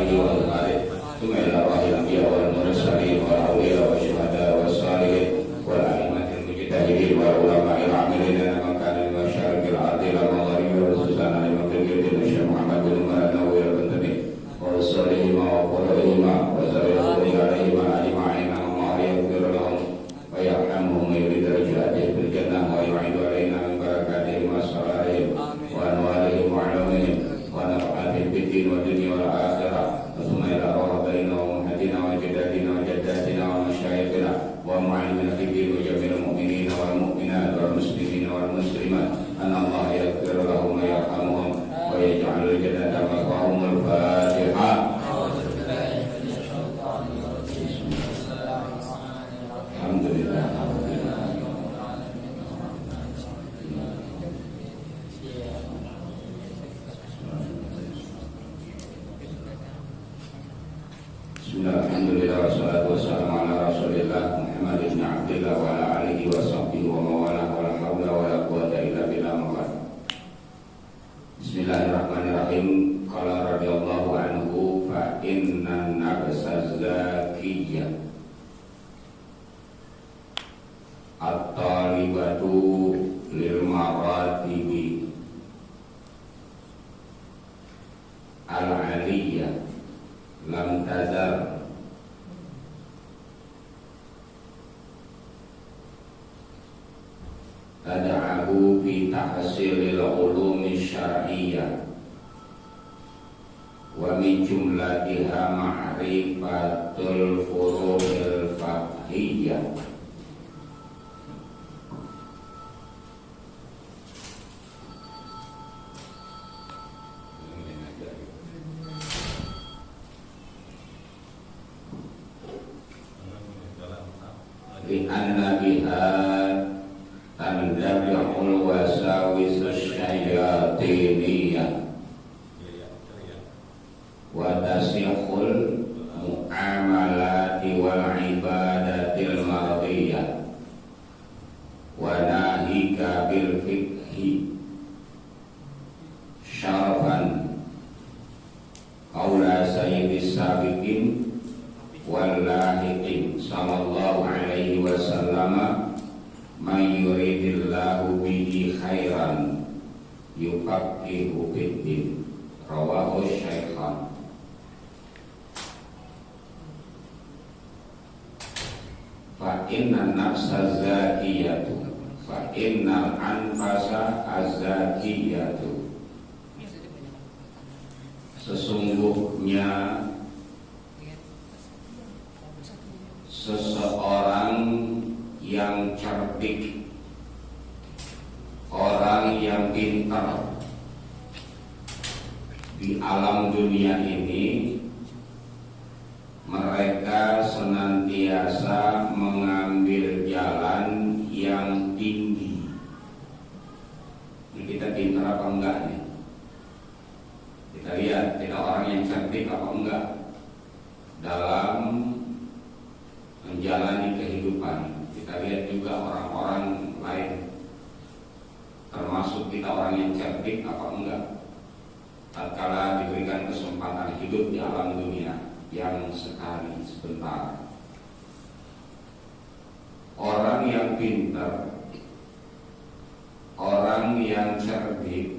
الوالي والوالد ثم إلى أرواح الأنبياء والمرسلين والأولياء والشهداء والصالحين والأئمة المجتهدين والعلماء العاملين لنا مكان المشارق الأرض إلى المغارب والسودان لمغرب الشيخ محمد بن النووي البندمي ورسولهما وقرئهما وزريته عليهما أجمعين الله يغفر لهم ويرحمهم ويريد درجاتهم في الجنة ويعيد علينا من بركاتهم وأسرارهم وأنوارهم وعلومهم ونفعاتهم في الدين والدنيا والآخرة ثم إلى أرواح أبائنا وأمهاتنا وجداتنا وجداتنا ومشايخنا ومعلمنا في الدين وجميع المؤمنين والمؤمنات والمسلمين والمسلمات أن الله يغفر لهم ويرحمهم ويجعل الجنة مثواهم. الفاتحة. الحمد لله. Bismillahirrahmanirrahim. Wassalatu wassalamu ala Rasulillah Muhammad ibn Abdillah wa ala alihi wa sahbihi wa mawala wa la hawla wa la quwwata illa billah. Bismillahirrahmanirrahim. Qala radhiyallahu anhu fa inna nafsa zakiyah at-talibatu lil maratibi al-aliyah lam tazar tad'ahu fi tahsilil ulumi syar'iyyah wa min jumlatiha ma'rifatul furu'il fiqhiyyah. Li'anna biha tandabi'ul wasawis syayatiniyah wa tasihul mu'amalati wal ibadatil mardiyah wa nahika bil fiqhi syarafan qaula sayyidis sabiqin wal lahiqin sallallahu alaihi wasallam man yuridillahu bihi khairan yufaqihu fiddin. Rawahu Syaikhan. Fa inna nafsa zakiyatu fa innal anfasa az-zakiyatu, sesungguhnya seseorang yang cerdik, orang yang pintar di alam dunia ini, mereka senantiasa mengambil jalan yang tinggi. Ini kita pintar apa enggak nih? Kita lihat kita orang yang cerdik apa enggak dalam menjalani kehidupan. Kita lihat juga orang-orang lain, termasuk kita orang yang cerdik apa enggak tatkala diberikan kesempatan hidup di alam dunia yang sekali sebentar. Orang yang pintar, orang yang cerdik,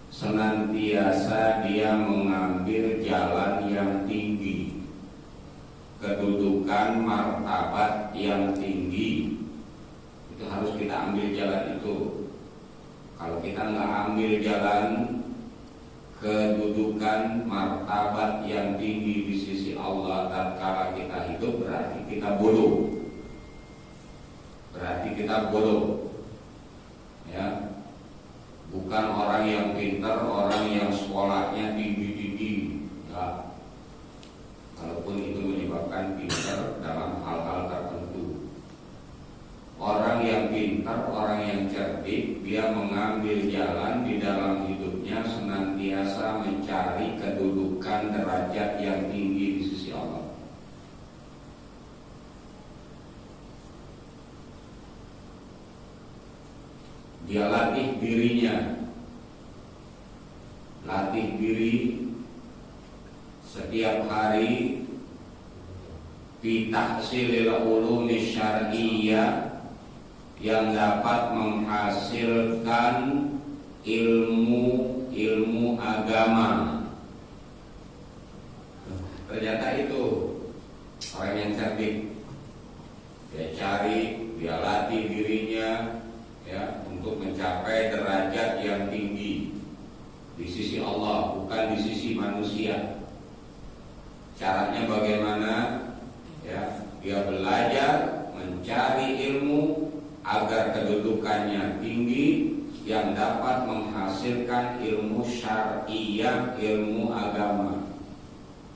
senantiasa dia mengambil jalan yang tinggi, kedudukan martabat yang tinggi. Itu harus kita ambil jalan itu. Kalau kita nggak ambil jalan kedudukan martabat yang tinggi di sisi Allah tatkala kita hidup, berarti kita bodoh. Berarti kita bodoh. Ya. Bukan orang yang pintar, orang yang sekolahnya tinggi-tinggi. Ya. Kalaupun itu menyebabkan pintar dalam hal-hal tertentu. Orang yang pintar, orang yang cerdik, dia mengambil jalan di dalam hidupnya senantiasa mencari kedudukan derajat yang tinggi di sisi Allah. Dia latih dirinya, latih diri setiap hari fi tahsilil ulumi syar'iyyah yang dapat menghasilkan ilmu agama. Ternyata itu orang yang cerdik. Dia cari, dia latih dirinya ya untuk mencapai derajat yang tinggi di sisi Allah, bukan di sisi manusia. Caranya bagaimana? Ya, dia belajar mencari ilmu agar kedudukannya tinggi yang dapat menghasilkan ilmu syar'iyyah, ilmu agama.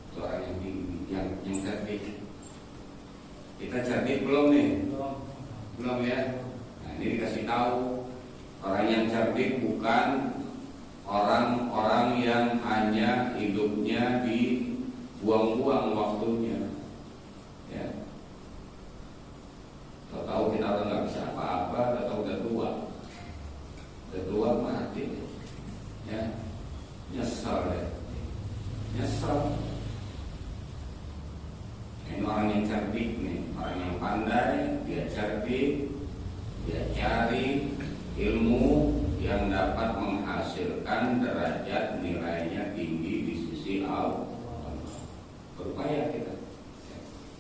Itu orang yang tinggi, yang cerdik. Kita cerdik belum nih? Belum ya? Nah, ini dikasih tahu orang yang cerdik bukan orang-orang yang hanya hidupnya dibuang-buang waktunya. Ya. Tahu kita orang nggak bisa apa-apa, atau udah tua mati. Ya, nyesel ya, nyesel. Ini orang yang cerdik nih, orang yang pandai, dia cerdik, dia cari ilmu yang dapat menghasilkan derajat nilainya tinggi di sisi Allah. Berupaya kita,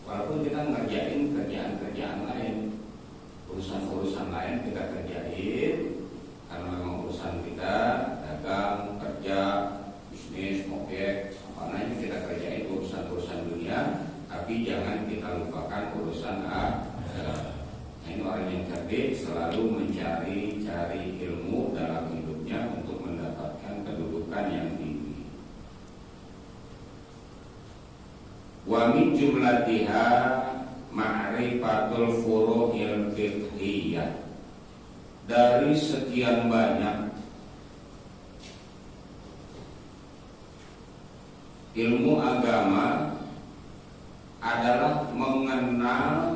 walaupun kita ngerjain kerjaan lain, urusan lain kita kerjain, karena memang urusan kita dagang, kerja, bisnis, mobil, apa namanya kita kerjain urusan dunia. Tapi jangan kita lupakan urusan akhirat. Ini orang yang cerdik selalu mencari ilmu dalam hidupnya untuk mendapatkan kedudukan yang tinggi. Wa min jumlatiha ma'rifatul furu'il fiqhiyah. Dari sekian banyak ilmu agama adalah mengenal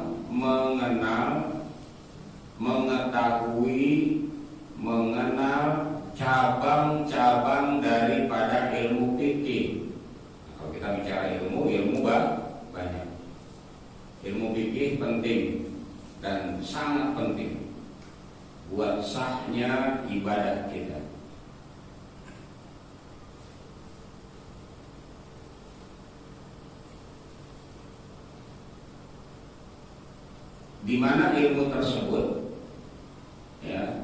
cabang-cabang daripada ilmu fikih. Kalau kita bicara ilmu banyak. Ilmu fikih penting dan sangat penting buat sahnya ibadah kita. Di mana ilmu tersebut ya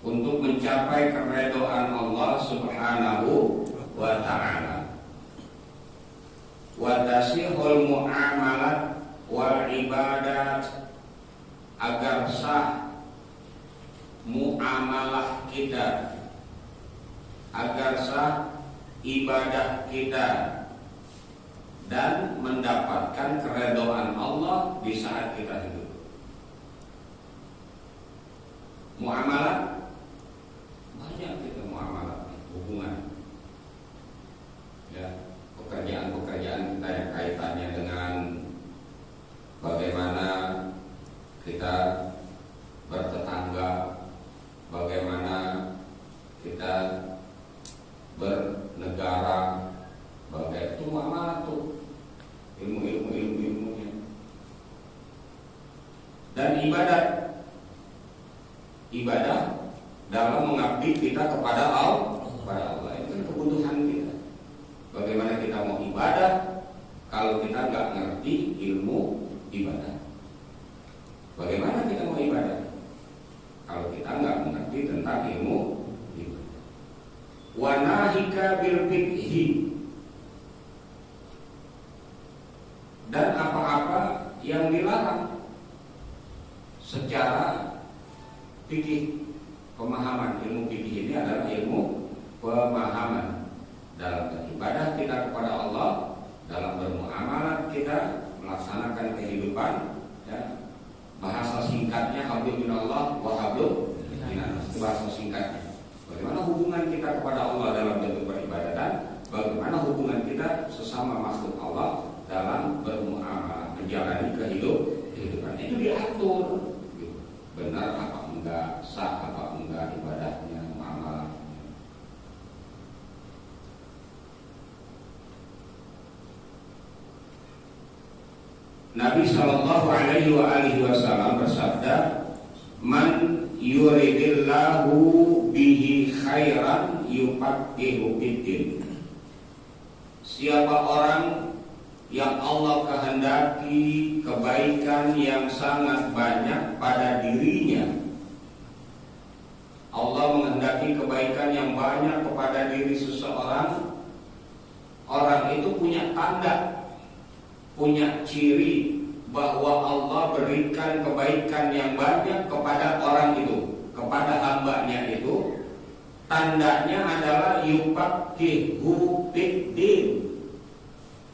untuk mencapai keridhaan Allah Subhanahu wa taala. Wa tasihul muamalat wal ibadat, agar sah muamalah kita, agar sah ibadah kita, dan mendapatkan keridhaan Allah di saat kita hidup. Muamalah banyak kita muamalah, hubungan. Ya, pekerjaan kita yang kaitannya dengan bagaimana kita bertetangga, bagaimana kita bernegara, bagaimana itu muamalah tuh. Ilmunya dan ibadah dalam mengabdi kita kepada Allah. Itu kan kebutuhan kita. Bagaimana kita mau ibadah kalau kita nggak ngerti ilmu ibadah? Bagaimana kita mau ibadah kalau kita nggak mengerti tentang ilmu ibadah? Wa nahika bil fiqhi, dan apa-apa yang dilarang secara fikih, pemahaman. Ilmu fikih ini adalah ilmu pemahaman dalam beribadah kita kepada Allah, dalam bermuamalah kita, melaksanakan kehidupan ya. Bahasa singkatnya hablum minallah wa hablum minannas. Itu bahasa singkatnya. Bagaimana hubungan kita kepada Allah dalam bentuk beribadah, bagaimana hubungan kita sesama makhluk Allah dalam bermuamalah, menjalani kehidupan. Itu diatur benar apa enggak, sah apa enggak ibadahnya, muamalah. Nabi Shallallahu Alaihi Wasallam bersabda, "Man yuridillahu bihi khairan yufaqihu fiddin." Siapa orang yang Allah kehendaki kebaikan yang sangat banyak pada dirinya, Allah menghendaki kebaikan yang banyak kepada diri seseorang, orang itu punya tanda, punya ciri bahwa Allah berikan kebaikan yang banyak kepada orang itu, kepada hambanya itu. Tandanya adalah yufaqihu fiddin.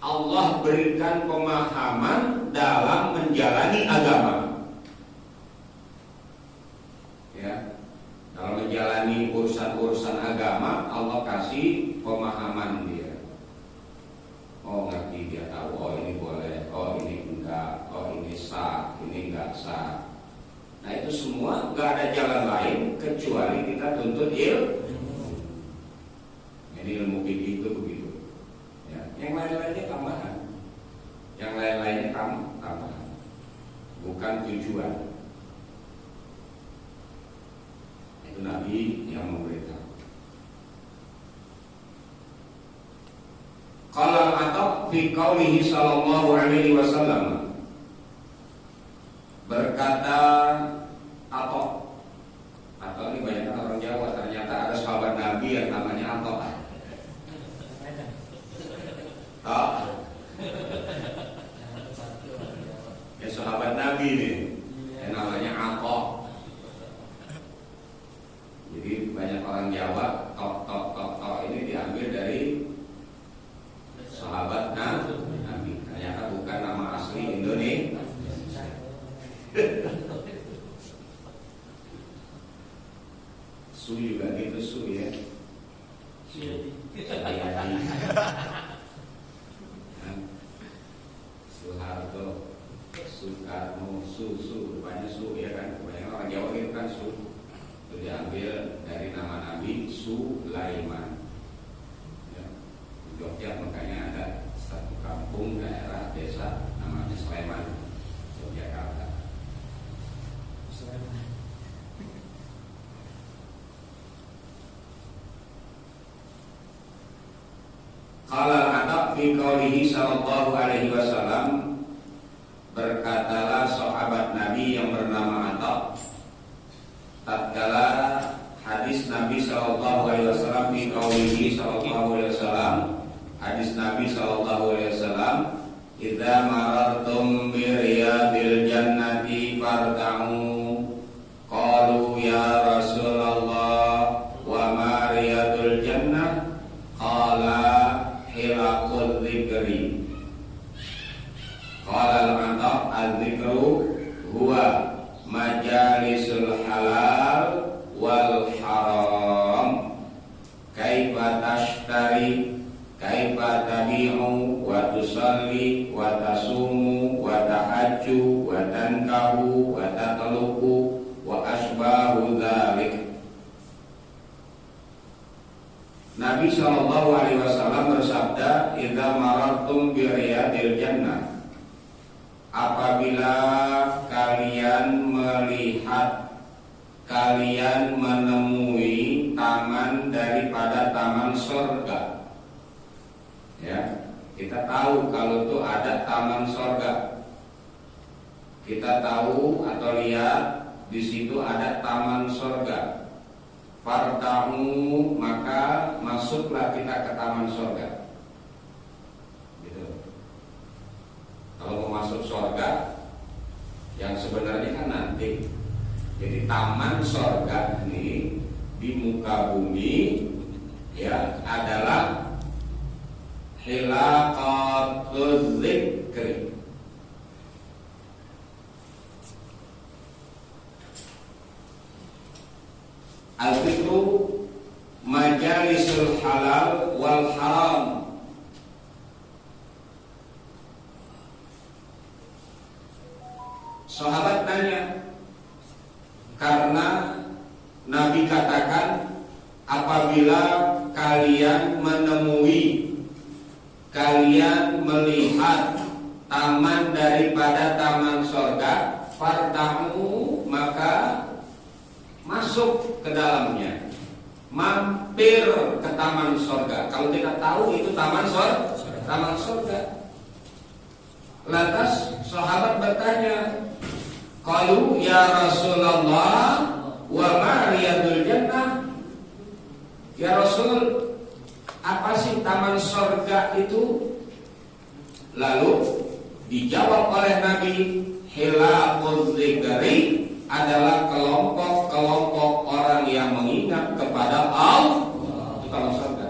Allah berikan pemahaman dalam menjalani agama. Ya, dalam menjalani urusan-urusan agama, Allah kasih pemahaman dia. Oh, ngerti, dia tahu, oh ini boleh, oh ini enggak, oh ini sah, ini enggak sah. Nah itu semua enggak ada jalan lain kecuali kita tuntut ilmu. Jadi ilmu fikih itu begitu. Ya, yang lain-lainnya tambahan, yang lain-lainnya tambahan, bukan tujuan. Itu Nabi yang memberitahu. Qala Atha fi qaulihi sallallahu alaihi wasallam, berkata Atha ini banyak orang Jawa, ternyata ada sahabat Nabi yang namanya Atha. Ya sahabat Nabi nih, yang namanya Atha. Jadi banyak orang Jawa tok ini diambil dari sahabat Nabi, ternyata bukan nama asli Indonesia. Su juga gitu, Su ya. Soeharto, Soekarno, Su, rupanya Su ya kan. Banyak orang Jawa gitu kan Su. Itu diambil dari nama Nabi Sulaiman. Jogja makanya ada satu kampung, daerah, desa namanya Sleman, Yogyakarta. Qala Atha fi qaulihi sallallahu alaihi wasallam, berkatalah sahabat Nabi yang bernama Atha tatkala hadis Nabi sallallahu alaihi wasallam fi qaulihi sallallahu alaihi wasallam, hadis Nabi sallallahu alaihi wasallam, idza marartum bi riyadil jannati farta'u. Qalu ya Rasulullah wa ma riyadul jannah? Qala hilaqul dzikri. Qala al-Atha al-dzikru huwa majalisul halal wal haram. Kaifa tashtari, kaifa tabi'u wa tusalli wa tasumu wa tahajju wa tankahu wa tatluqu wa asbahu dzalik. Nabi sallallahu alaihi wasallam bersabda, idza marartum bi riyadil jannah, apabila kalian melihat, kalian menemui taman daripada taman surga. Ya, kita tahu kalau itu ada taman surga. Kita tahu atau lihat di situ ada taman surga. Fartamu, maka masuklah kita ke taman surga. Gitu. Kalau mau masuk surga, yang sebenarnya kan nanti. Jadi taman surga ini di muka bumi ya adalah hilaqatul dzikri. Al-dzikru majalisul halal wal haram. Sahabat tanya, karena Nabi katakan apabila kalian menemui, kalian melihat taman daripada taman sorga, fartamu maka masuk ke dalamnya, mampir ke taman sorga. Kalau kita tahu itu taman sorga. Lantas sahabat bertanya, qalu ya Rasulullah wa ma riyadul jannah. Ya Rasul, apa sih taman sorga itu? Lalu dijawab oleh Nabi, hilaqul dzikri adalah kelompok-kelompok orang yang mengingat kepada Allah. Itu taman sorga.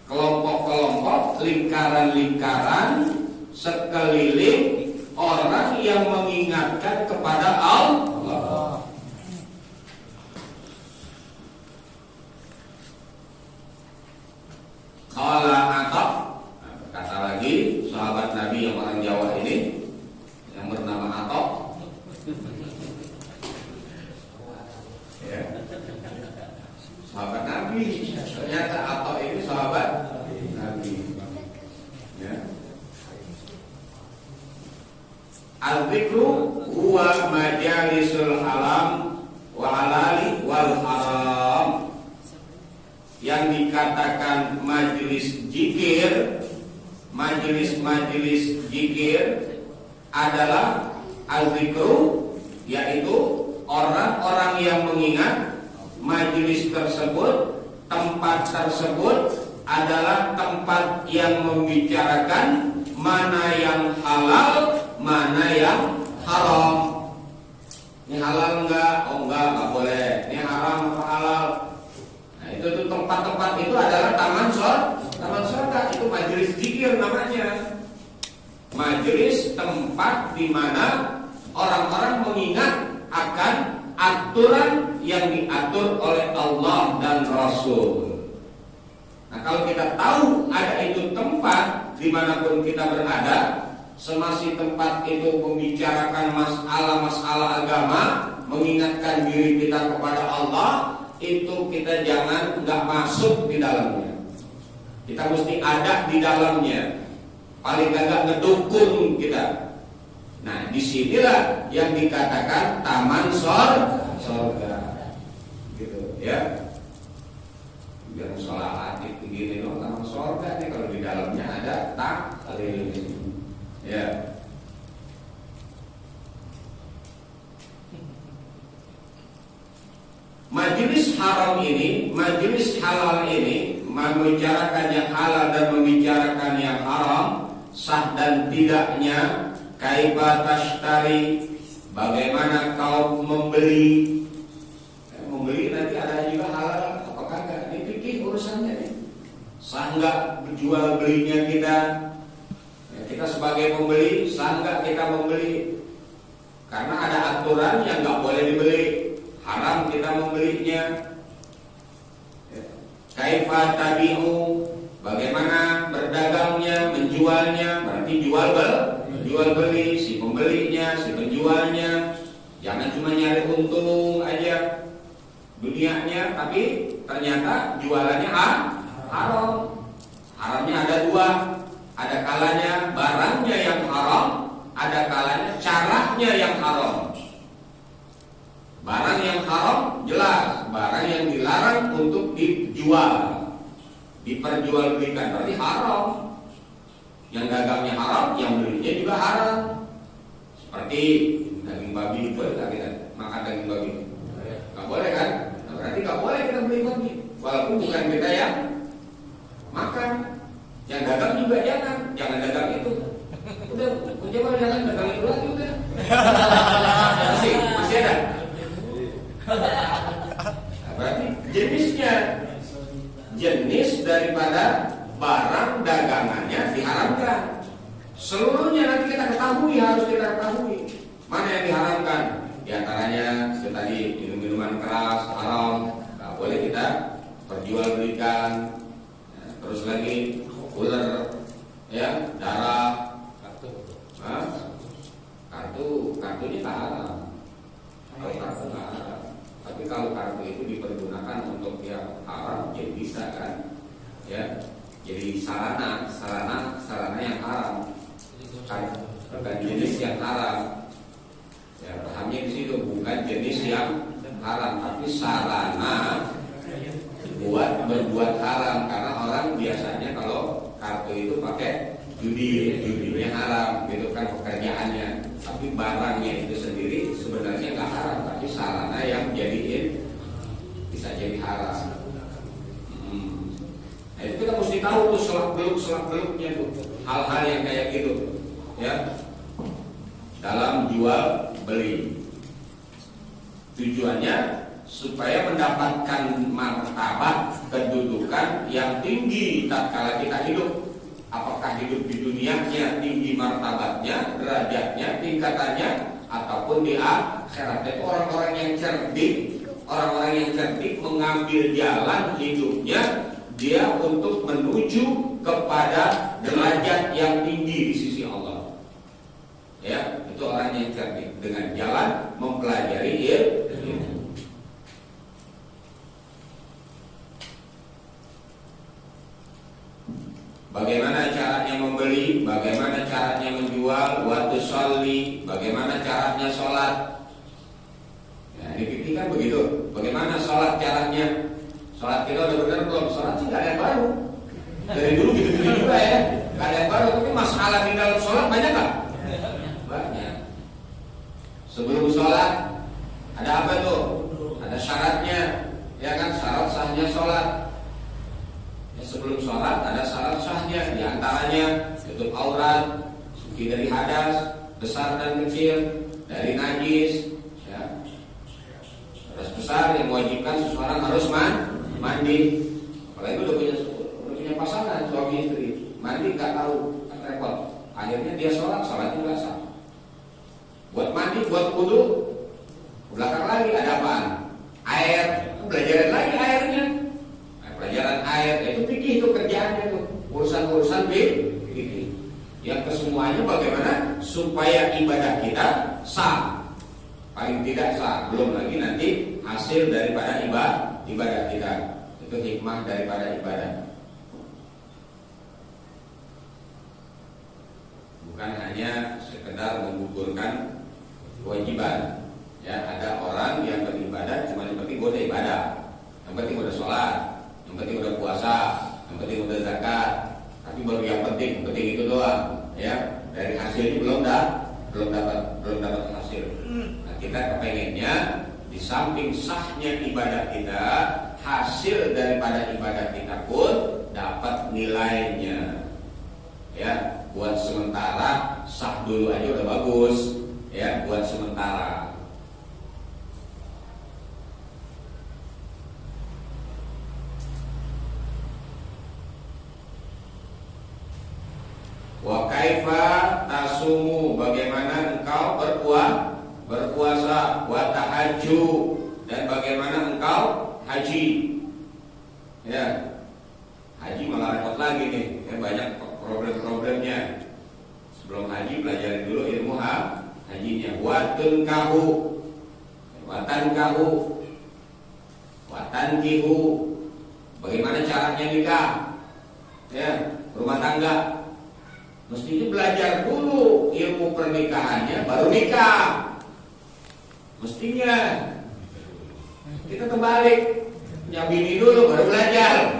Kelompok-kelompok, lingkaran-lingkaran sekeliling orang yang mengingatkan kepada Allah. Qala Atha, kata lagi sahabat Nabi yang orang Jawa ini yang bernama Atha. Ya. Sahabat Nabi, ternyata Atha ini sahabat Nabi. Ya. Al-dzikru huwa majalisul halam wa halali wal haram. Yang dikatakan majelis zikir, majelis zikir adalah al-dzikru, yaitu orang-orang yang mengingat. Majelis tersebut, tempat tersebut adalah tempat yang membicarakan mana yang halal, mana yang haram. Ini halal enggak? Oh enggak boleh. Ini haram apa halal? Nah, itu tempat-tempat itu adalah taman sorga. Itu majelis zikir namanya. Majelis tempat di mana orang-orang mengingat akan aturan yang diatur oleh Allah dan Rasul. Nah, kalau kita tahu ada itu tempat dimanapun kita berada, semasi tempat itu membicarakan masalah-masalah agama, mengingatkan diri kita kepada Allah, itu kita jangan nggak masuk di dalamnya. Kita mesti ada di dalamnya, paling agak ngedukung kita. Nah, disinilah yang dikatakan taman sorga, gitu ya. Biar musola adik begini dong, taman sorga nih kalau di dalamnya ada taklil, ya. Majelis haram ini, majelis halal ini, membicarakan yang halal dan membicarakan yang haram, sah dan tidaknya. Kaifa tashtari, bagaimana kau membeli? Membeli nanti ada juga halal apakah enggak? Ini fikih urusannya nih. Sah enggak jual belinya kita? Ya, kita sebagai pembeli, sah enggak kita membeli? Karena ada aturan yang enggak boleh dibeli, haram kita membelinya. Ya. Kaifa tabi'u, bagaimana berdagangnya, menjualnya, berarti jual beli, si pembelinya, si penjualnya. Jangan cuma nyari untung aja dunianya, tapi ternyata jualannya haram. Haramnya ada dua, ada kalanya barangnya yang haram, ada kalanya caranya yang haram. Barang yang haram jelas, barang yang dilarang untuk dijual, diperjualbelikan, berarti haram. Yang dagangnya haram, yang belinya juga haram. Seperti daging babi, boleh nggak kita makan daging babi? Nggak boleh kan? Nah, berarti nggak boleh kita beli babi, walaupun bukan kita yang makan. Yang dagang juga jangan dagang itu. Udah, coba jangan dagang itu lagi udah. Masih ada. Nah, berarti jenis daripada barang dagangannya diharamkan. Seluruhnya nanti kita ketahui, harus kita ketahui mana yang diharamkan. Di antaranya itu tadi minum-minuman keras haram, nggak boleh kita perjualbelikan. Ya, terus lagi ular, ya, darah, kartunya tak haram. Kalau kartu nggak haram, tapi kalau kartu itu dipergunakan untuk yang haram, jadi bisa kan, ya. jadi sarana yang haram, bukan jenis yang haram. Ya, pahamnya di situ bukan jenis yang haram, tapi sarana berbuat haram. Karena orang biasanya kalau kartu itu pakai judinya haram, gitu kan pekerjaannya. Tapi barangnya itu sendiri sebenarnya nggak haram, tapi sarana yang jadiin bisa jadi haram. Nah, itu kita mesti tahu tuh selak beluknya tuh hal-hal yang kayak gitu, ya. Dalam jual beli, tujuannya supaya mendapatkan martabat kedudukan yang tinggi tatkala kita hidup. Apakah hidup di dunianya tinggi martabatnya, derajatnya, tingkatannya, ataupun di akhirat. Itu orang-orang yang cerdik mengambil jalan hidupnya dia untuk menuju kepada derajat yang tinggi di sisi Allah. Ya, itu orang yang cerdik dengan jalan mempelajari ilmu. Bagaimana caranya membeli, bagaimana caranya menjual, waktu sholli, bagaimana caranya sholat. Ya, di fikih kan begitu. Bagaimana sholat caranya? Sholat kita udah benar belum? Sholat sih nggak ada yang baru. Dari dulu gitu juga ya, nggak ada yang baru. Tapi masalah di dalam sholat banyak nggak? Banyak. Sebelum sholat ada apa tuh? Ada syaratnya, ya kan? Syarat sahnya sholat. Sebelum sholat ada syarat sahnya, di antaranya tutup aurat, suci dari hadas besar dan kecil, dari najis, ya. Hadas besar yang mewajibkan seseorang harus mandi. Apalagi udah punya pasangan suami istri, mandi nggak tahu, kan repot. Akhirnya dia sholatnya nggak sah. Buat mandi, buat wudu, belakang lagi ada apaan? Air, belajarin lagi airnya. Pelajaran air itu fikih, itu kerjaannya tuh, urusan fikih. Yang kesemuanya bagaimana supaya ibadah kita sah, paling tidak sah. Belum lagi nanti hasil daripada ibadah kita, itu hikmah daripada ibadah. Bukan hanya sekedar menggugurkan kewajiban. Ya, ada orang yang beribadah cuma yang penting gue udah ibadah, yang penting udah sholat, yang penting udah puasa, yang penting udah zakat, tapi baru yang penting itu doang, ya. Dari hasilnya belum dapat hasil. Nah, kita kepengennya di samping sahnya ibadah kita, hasil daripada ibadah kita pun dapat nilainya, ya. Buat sementara sah dulu aja udah bagus, ya. Buat sementara. Wa kaifa tasumu, bagaimana engkau berpuasa, wa tahajju, dan bagaimana engkau haji. Ya. Haji malah repot lagi nih, ya, banyak problem-problemnya. Sebelum haji belajarin dulu ilmu hajinya. Watankihu, bagaimana caranya nikah, ya, rumah tangga. Mestinya belajar dulu ilmu pernikahannya baru nikah. Mestinya kita kebalik, punya bini dulu baru belajar.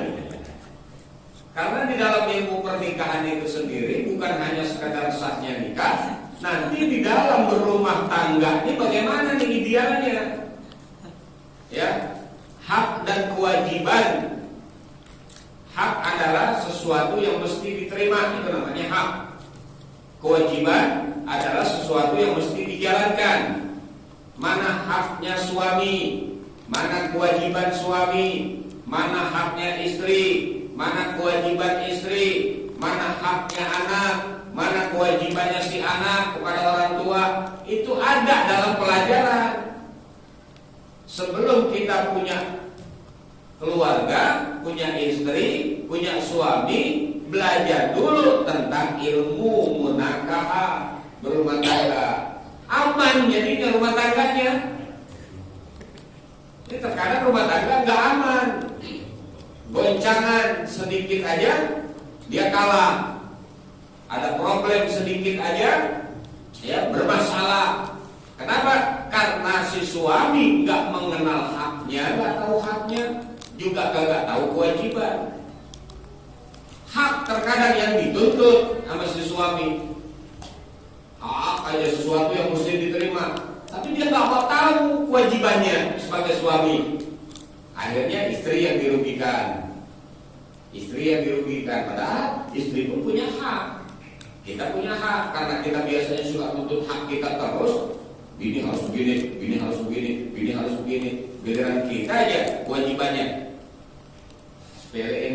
Karena di dalam ilmu pernikahan itu sendiri bukan hanya sekadar sahnya nikah, nanti di dalam berumah tangga ini bagaimana nih idealnya, ya. Hak dan kewajiban. Hak adalah sesuatu yang mesti diterima, itu namanya hak. Kewajiban adalah sesuatu yang mesti dijalankan. Mana haknya suami, mana kewajiban suami, mana haknya istri, mana kewajiban istri, mana haknya anak, mana kewajibannya si anak kepada orang tua. Itu ada dalam pelajaran. Sebelum kita punya keluarga, punya istri, punya suami, belajar dulu tentang ilmu munakaha, berumah tangga. Aman jadinya rumah tangganya. Ini terkadang rumah tangga nggak aman. Goncangan sedikit aja dia kalah. Ada problem sedikit aja, ya bermasalah. Kenapa? Karena si suami nggak mengenal haknya, nggak tahu haknya, juga nggak tahu kewajiban. Hak terkadang yang dituntut sama si suami, hak aja sesuatu yang mesti diterima, tapi dia nggak mau tahu kewajibannya sebagai suami. Akhirnya istri yang dirugikan. Istri yang dirugikan, padahal istri pun punya hak. Kita punya hak, karena kita biasanya suka tuntut hak kita terus. Bini harus begini, bini harus begini, bini harus begini. Giliran kita aja kewajibannya sepelein,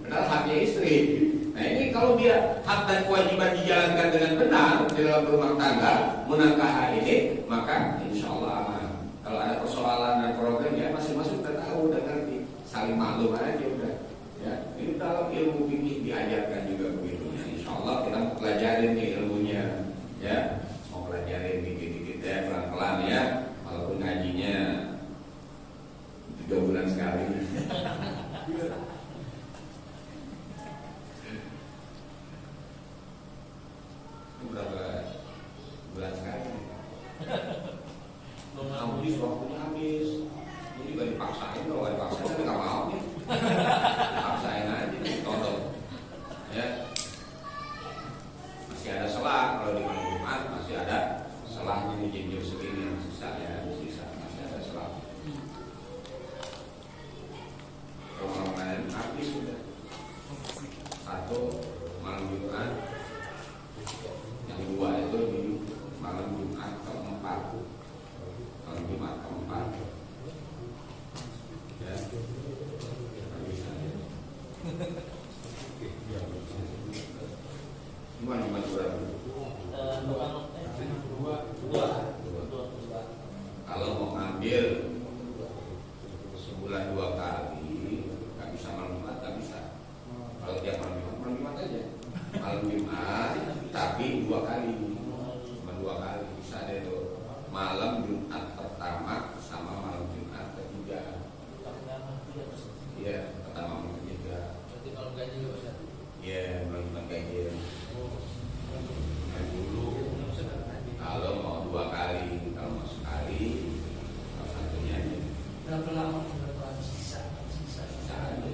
padahal haknya istri. Nah ini kalau dia hak dan kewajiban dijalankan dengan benar di dalam rumah tangga, menangkah ini, maka insya Allah kalau ada persoalan dan problem ya masing-masing udah tahu, udah ngerti, saling maklum aja udah. Ya, ini dalam ilmu fikih diajarkan juga begitu. Insya Allah kita mau pelajarin nih ilmunya, ya, mau pelajarin dikit-dikit ya, pelan-pelan ya, walaupun ngajinya 3 bulan sekali. Berapa bulan sekali? Habis waktunya habis. Ini gak dipaksain, kalau gak dipaksain saya nggak mau nih. Dipaksain aja nih, tonton. Ya, masih ada selah kalau di malam Jumat, masih ada selahnya di jam segini yang sisa ya, sisa masih ada selah. Kalau malam lain habis sudah. Satu malam Jumat, yang 2 itu di malam Jumat keempat. Malam Jumat keempat. Ya, bisa ya. Gimana Jumat berapa? 2. Kalau mau ngambil sebulan 2 kali, nggak bisa malam Jumat, nggak bisa. Kalau tiap malam Jumat aja. Malam Jumat, tapi 2 kali, cuma 2 kali bisa deh tuh. Malam Jumat pertama sama malam Jumat ketiga. Iya, pertama malam ketiga. Berarti malam gaji juga bisa. Iya, malam Jumat gaji. Kalau mau 2 kali, kalau mau sekali, kalau satunya aja. Berapa lama berapa sisa aja.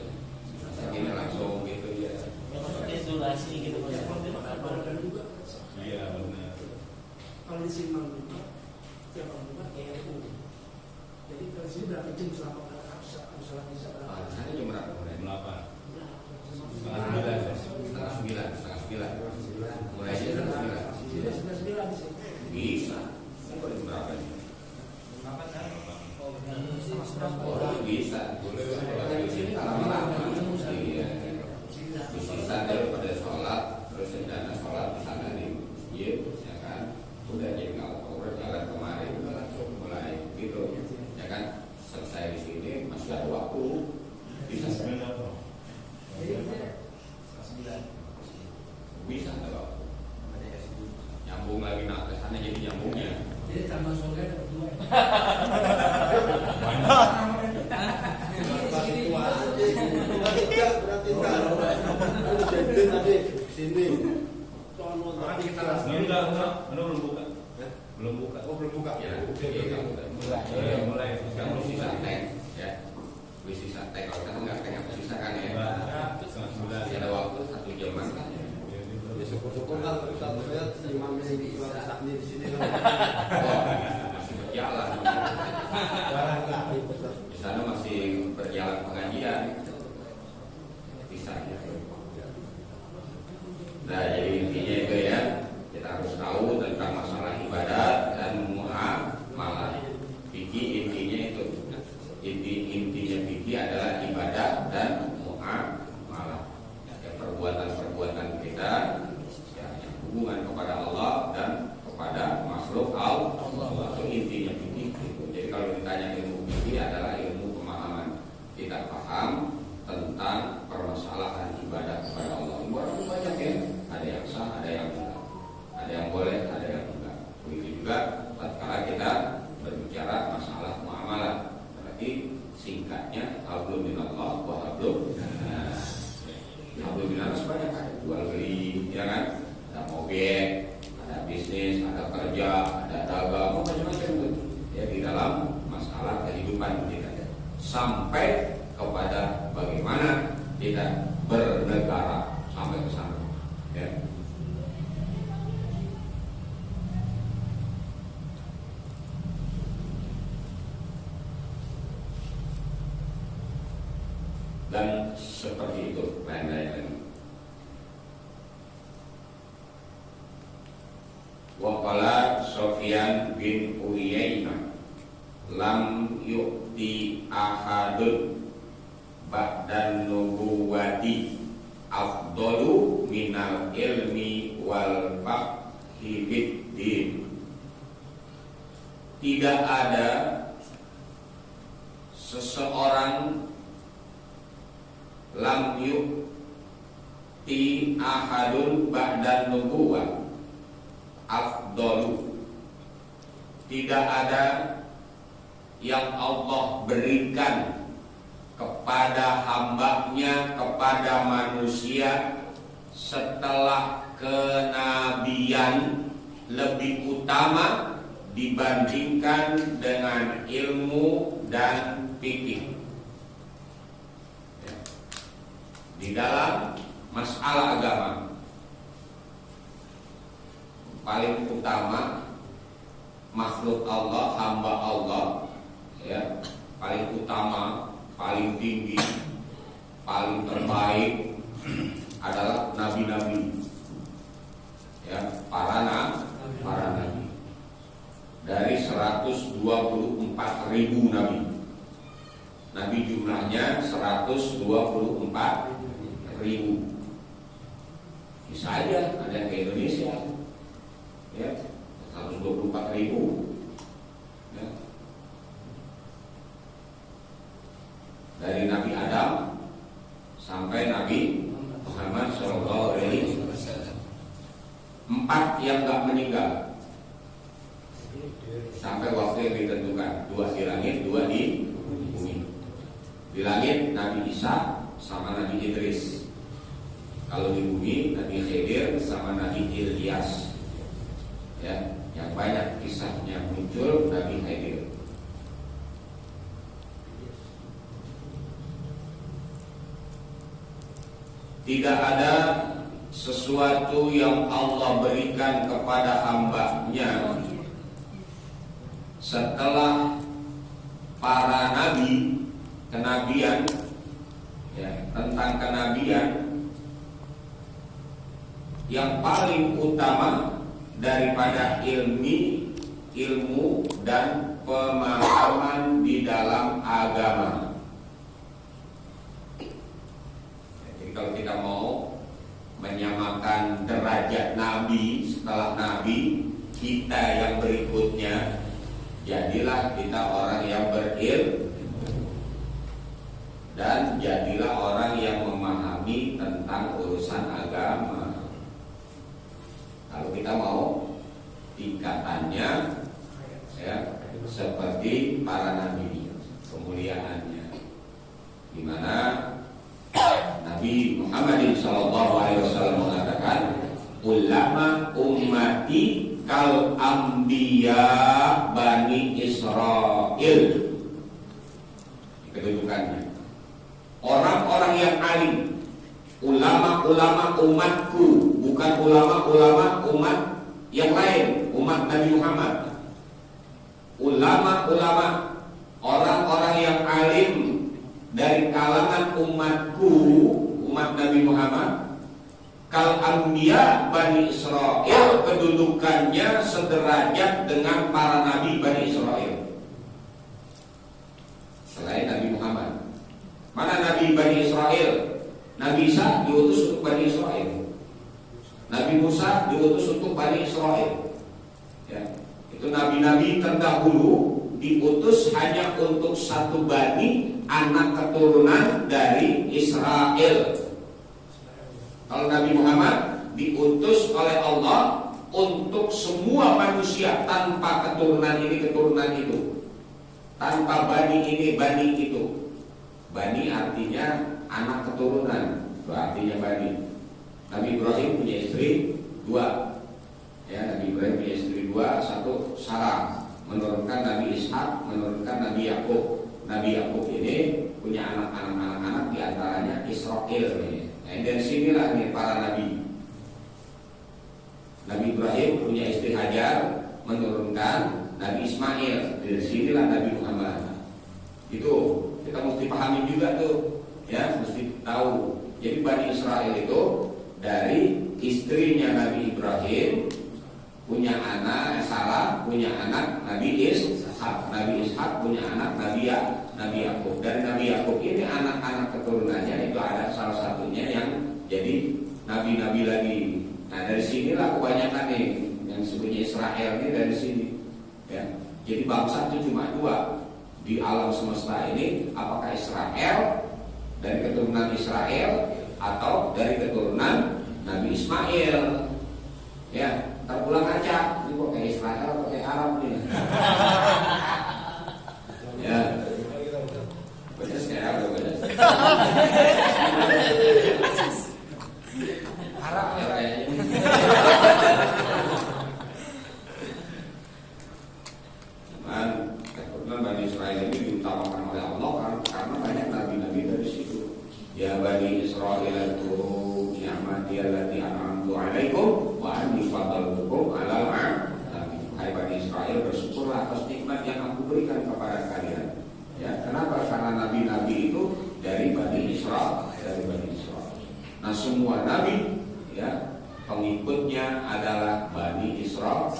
Ini langsung gitu ya. Maksudnya durasi gitu Mas. Ada juga. Iya benar. Kalau di sini malam Jumat, tiap malam Jumat ERU. Jadi kalau di sini berapa jam selama sholat isya berapa? Sana jam berapa mulai? 8. Setengah 9. Mulai aja setengah 9. Sudah 9 di sini. Bisa. Ini boleh jam berapa nih? Oh, Bisa. Di sini nggak lama-lama. Iya. Bisa daripada sholat, terus rencana sholat di sana di masjid, ya kan? Udah jadi kalau berjalan kemarin udah langsung mulai gitu, ya kan? Selesai di sini masih ada waktu. Bisa. Bisa ada waktu. Nyambung lagi nak ke sana jadi nyambungnya. jadi tambah sore ada berdua. Sini. Enggak, belum buka. Belum buka. Oh, belum buka. Ya, mulai. Sekarang sisa teh, ya. Sisa teh kalau sekarang nggak teh apa sisa kan ya? Masih ada waktu 1 jam kan? Ya syukur-syukur kan kita melihat imam ini sakni di sini kan. Masih berjalan. Di sana masih berjalan pengajian. Bisa ya. Nah, jadi intinya itu ya, kita harus tahu tentang masalah ibadat dan muamalah. Fikih intinya itu. Intinya fikih adalah ibadat dan muamalah. Ya, perbuatan-perbuatan kita ya, yang hubungan kepada Allah dan kepada makhluk Allah. derajat bernegara sampai ke sana. Ya. Dan seperti itu lain-lain lagi. Waqala Sufyan bin Uyainah lam yu'ti ahadun ba'dan nubuwati afdalu minal ilmi wal faqhi biddin. Tidak ada seseorang lam yu'ti ahadun ba'dan nubuwah afdalu, tidak ada yang Allah berikan kepada hambanya, kepada manusia setelah kenabian lebih utama dibandingkan dengan ilmu dan fikih. Di dalam masalah agama paling utama makhluk Allah, hamba Allah, ya, paling utama, paling tinggi, paling terbaik adalah nabi-nabi, ya, para nabi. Dari 124.000 nabi. Nabi jumlahnya 124.000. Bisa aja ada yang ke Indonesia, ya, 124.000. Ya. Dari Nabi Adam sampai Nabi Muhammad SAW. 4 yang gak meninggal sampai waktu yang ditentukan. 2 di langit, 2 di bumi. Di langit Nabi Isa sama Nabi Idris. Kalau di bumi Nabi Khidir sama Nabi Ilyas. Ya, yang banyak kisahnya muncul Nabi Khidir. Tidak ada sesuatu yang Allah berikan kepada hambanya setelah para nabi, kenabian, ya, tentang kenabian yang paling utama daripada ilmu dan pemahaman di dalam agama. Jadi kalau kita mau menyamakan derajat nabi setelah nabi kita yang berikutnya, jadilah kita orang yang berilmu dan jadilah orang yang memahami tentang urusan agama. Kalau kita mau tingkatannya, ya, seperti para nabi, kemuliaannya, di mana Nabi Muhammad SAW mengatakan, ulama ummati kal anbiya bani Israel. Kedudukannya, orang-orang yang alim, ulama-ulama umatku, bukan ulama-ulama umat yang lain, umat Nabi Muhammad. Ulama-ulama, orang-orang yang alim dari kalangan umatku, umat Nabi Muhammad, kal anbiya bani Israel, kedudukannya sederajat dengan para nabi Bani Israel selain Nabi Muhammad. Mana Nabi Bani Israel? Nabi Isa diutus untuk Bani Israel, Nabi Musa diutus untuk Bani Israel, ya. Itu nabi-nabi terdahulu diutus hanya untuk satu bani, anak keturunan dari Israel. Kalau Nabi Muhammad diutus oleh Allah untuk semua manusia, tanpa keturunan ini keturunan itu, tanpa bani ini bani itu. Bani artinya anak keturunan, itu artinya bani. Nabi Ibrahim punya istri 2, ya, Nabi Ibrahim punya istri 2, satu Sarah, menurunkan Nabi Ishak, menurunkan Nabi Yakub. Nabi Yakub ini punya anak-anak diantaranya Israel nih. Nah, dari sinilah nih para nabi. Nabi Ibrahim punya istri Hajar, menurunkan Nabi Ismail. Dari sinilah Nabi Muhammad. Itu kita mesti pahami juga tuh, ya, mesti tahu. Jadi Bani Israel itu dari istrinya Nabi Ibrahim punya anak Nabi Ishak. Nabi Ishak punya anak Nabi Yakub. Dari Nabi Yakub ini anak-anak keturunannya itu ada salah satunya yang jadi nabi-nabi lagi. Nah, dari sinilah kebanyakan nih yang disebutnya Israel ini dari sini. Ya. Jadi bangsa itu cuma dua di alam semesta ini, apakah Israel dari keturunan Israel atau dari keturunan Nabi Ismail. Ya, terpulang aja. Ini kok kayak Israel atau kayak Arab nih? Ya, beres kayak Arab, beres. Arab ya kayaknya. Cuman keturunan Bani Israel ini diutamakan oleh Allah karena banyak nabi-nabi dari situ. Ya Bani Israel itu ni'mati allati an'amtu 'alaikum wa anni fadhaltukum 'alal 'alamin. Hai Bani Israel, bersyukurlah atas nikmat yang aku berikan kepada kalian. Ya, kenapa? Karena nabi-nabi itu dari Bani Israel, Nah, semua nabi, ya, pengikutnya adalah Bani Israel.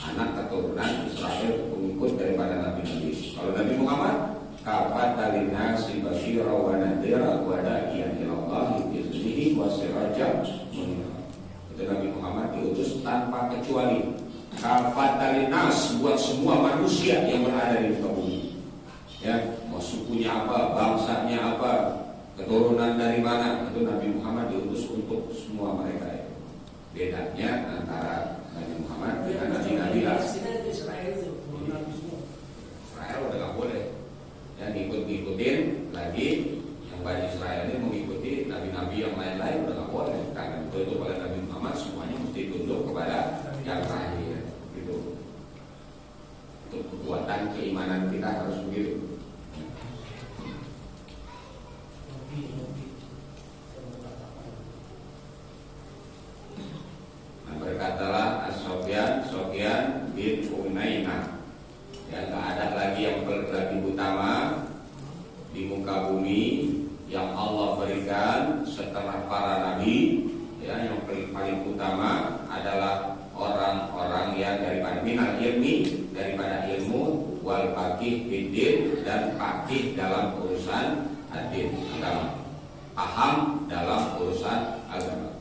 Anak keturunan Israel, pengikut daripada nabi-nabi. Kalau Nabi Muhammad, kafatan linnasi basyira wa nadhira wa da'iyan ila Allah bi iznihi wa sirajan munira. Itu Nabi Muhammad diutus tanpa kecuali. Kafatan linnas, buat semua manusia yang berada di muka bumi. Ya, mau sukunya apa, bangsanya apa, keturunan dari mana, itu Nabi Muhammad diutus untuk semua mereka itu. Bedanya antara Nabi Muhammad dengan nabi-nabi lain. Israel itu, nabi semua. Israel udah gak boleh. Ya, ngikutin lagi yang Bani Israel ini mengikuti nabi-nabi yang lain-lain udah gak boleh. Karena itu oleh Nabi Muhammad semuanya mesti tunduk kepada yang terakhir. Gitu. Untuk kekuatan keimanan kita harus begitu. Nah, berkatalah Sofyan bin Unainah, ya, gak ada lagi yang lebih utama di muka bumi yang Allah berikan setelah para nabi. Ya, yang paling utama adalah orang-orang yang daripada minal ilmi, daripada ilmu, wal faqih fiddin, dan faqih dalam urusan ad-din, agama, paham dalam urusan agama.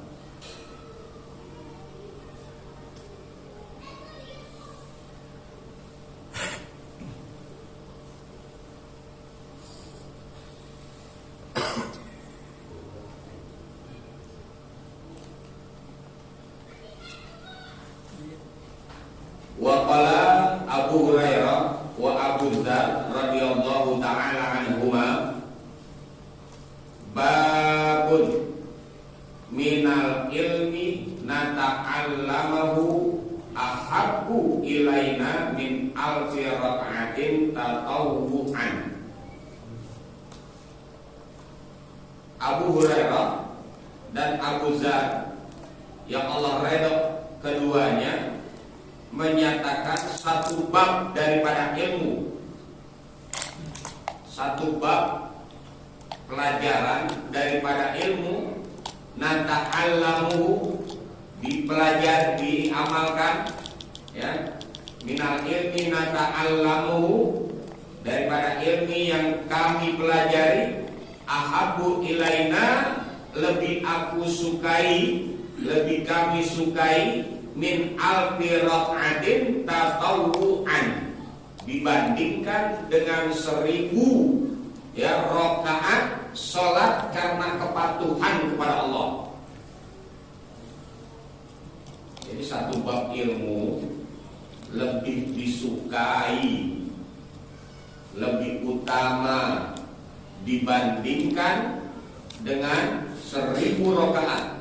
Wa qala Abu Hurairah wa Abu Dzar radhiyallahu ta'ala anhuma, babun minal ilmi nata'allamahu ahabbu ilaina min alfi raka'atin tatawwu'an. Abu Hurairah dan Abu Dzar, yang Allah redha keduanya, menyatakan satu bab daripada ilmu, satu bab pelajaran daripada ilmu, nata'allamu, dipelajari, diamalkan, ya, minal ilmi nata'allamu, daripada ilmi yang kami pelajari, ahabbu ilaina, lebih aku sukai, lebih kami sukai, min alfi rak'atin tatawwu'an, dibandingkan dengan 1000, ya, rakaat salat karena kepatuhan kepada Allah. Jadi satu bab ilmu lebih disukai, lebih utama dibandingkan dengan 1000 rakaat.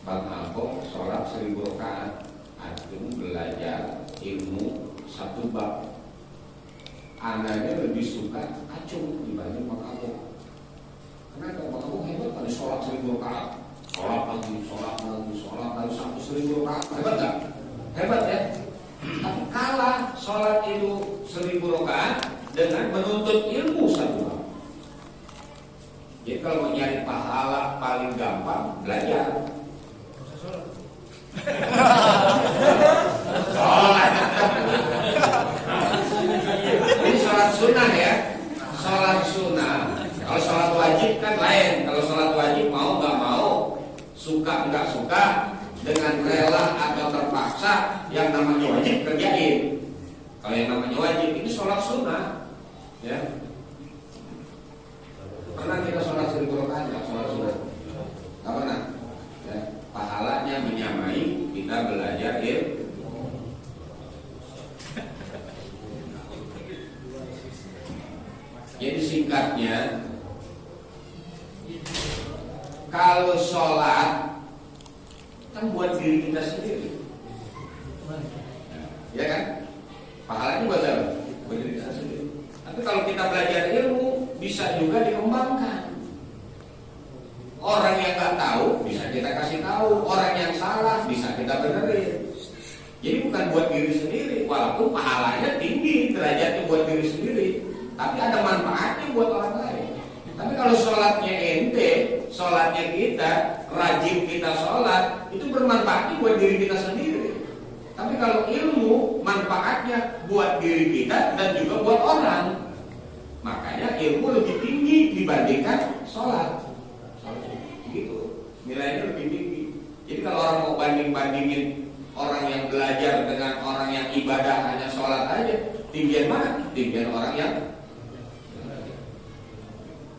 Bang Abong sholat 1000 rakaat, antum belajar ilmu satu bab anaknya lebih suka acung dibanding makabung. Kenapa? Makabung hebat pada sholat 1000 rakaat, sholat lagi sampai 1000 rakaat, hebat nggak? Hebat ya. Tapi kalah sholat itu 1000 rakaat dengan menuntut ilmu 1 tahun. Jadi kalau mau nyari pahala paling gampang belajar. Sholat. Ini sholat sunnah ya. Sholat sunnah. Kalau sholat wajib kan lain. Kalau sholat wajib mau nggak mau, suka nggak suka, dengan rela atau terpaksa, yang namanya wajib kerjain. Kalau yang namanya wajib ini sholat sunnah, ya. Pernah kita sholat 1000 rakaat nggak sholat sunnah? Nggak pernah. Ya. Pahalanya menyamai kita belajar ilmu. Jadi singkatnya, kalau sholat kan buat diri kita sendiri, ya kan? Pahalanya buat apa? Buat diri kita sendiri. Tapi kalau kita belajar ilmu, bisa juga dikembangkan. Orang yang nggak tahu bisa kita kasih tahu, orang yang salah bisa kita benerin. Jadi bukan buat diri sendiri, walaupun pahalanya tinggi, derajatnya buat diri sendiri, tapi ada manfaatnya buat orang lain. Tapi kalau sholatnya ente, sholatnya kita, rajin kita sholat, itu bermanfaatnya buat diri kita sendiri. Tapi kalau ilmu, manfaatnya buat diri kita dan juga buat orang. Makanya ilmu lebih tinggi dibandingkan sholat. Gitu, nilainya lebih tinggi. Jadi kalau orang mau banding-bandingin orang yang belajar dengan orang yang ibadah hanya sholat aja, tinggian mana? Tinggian orang yang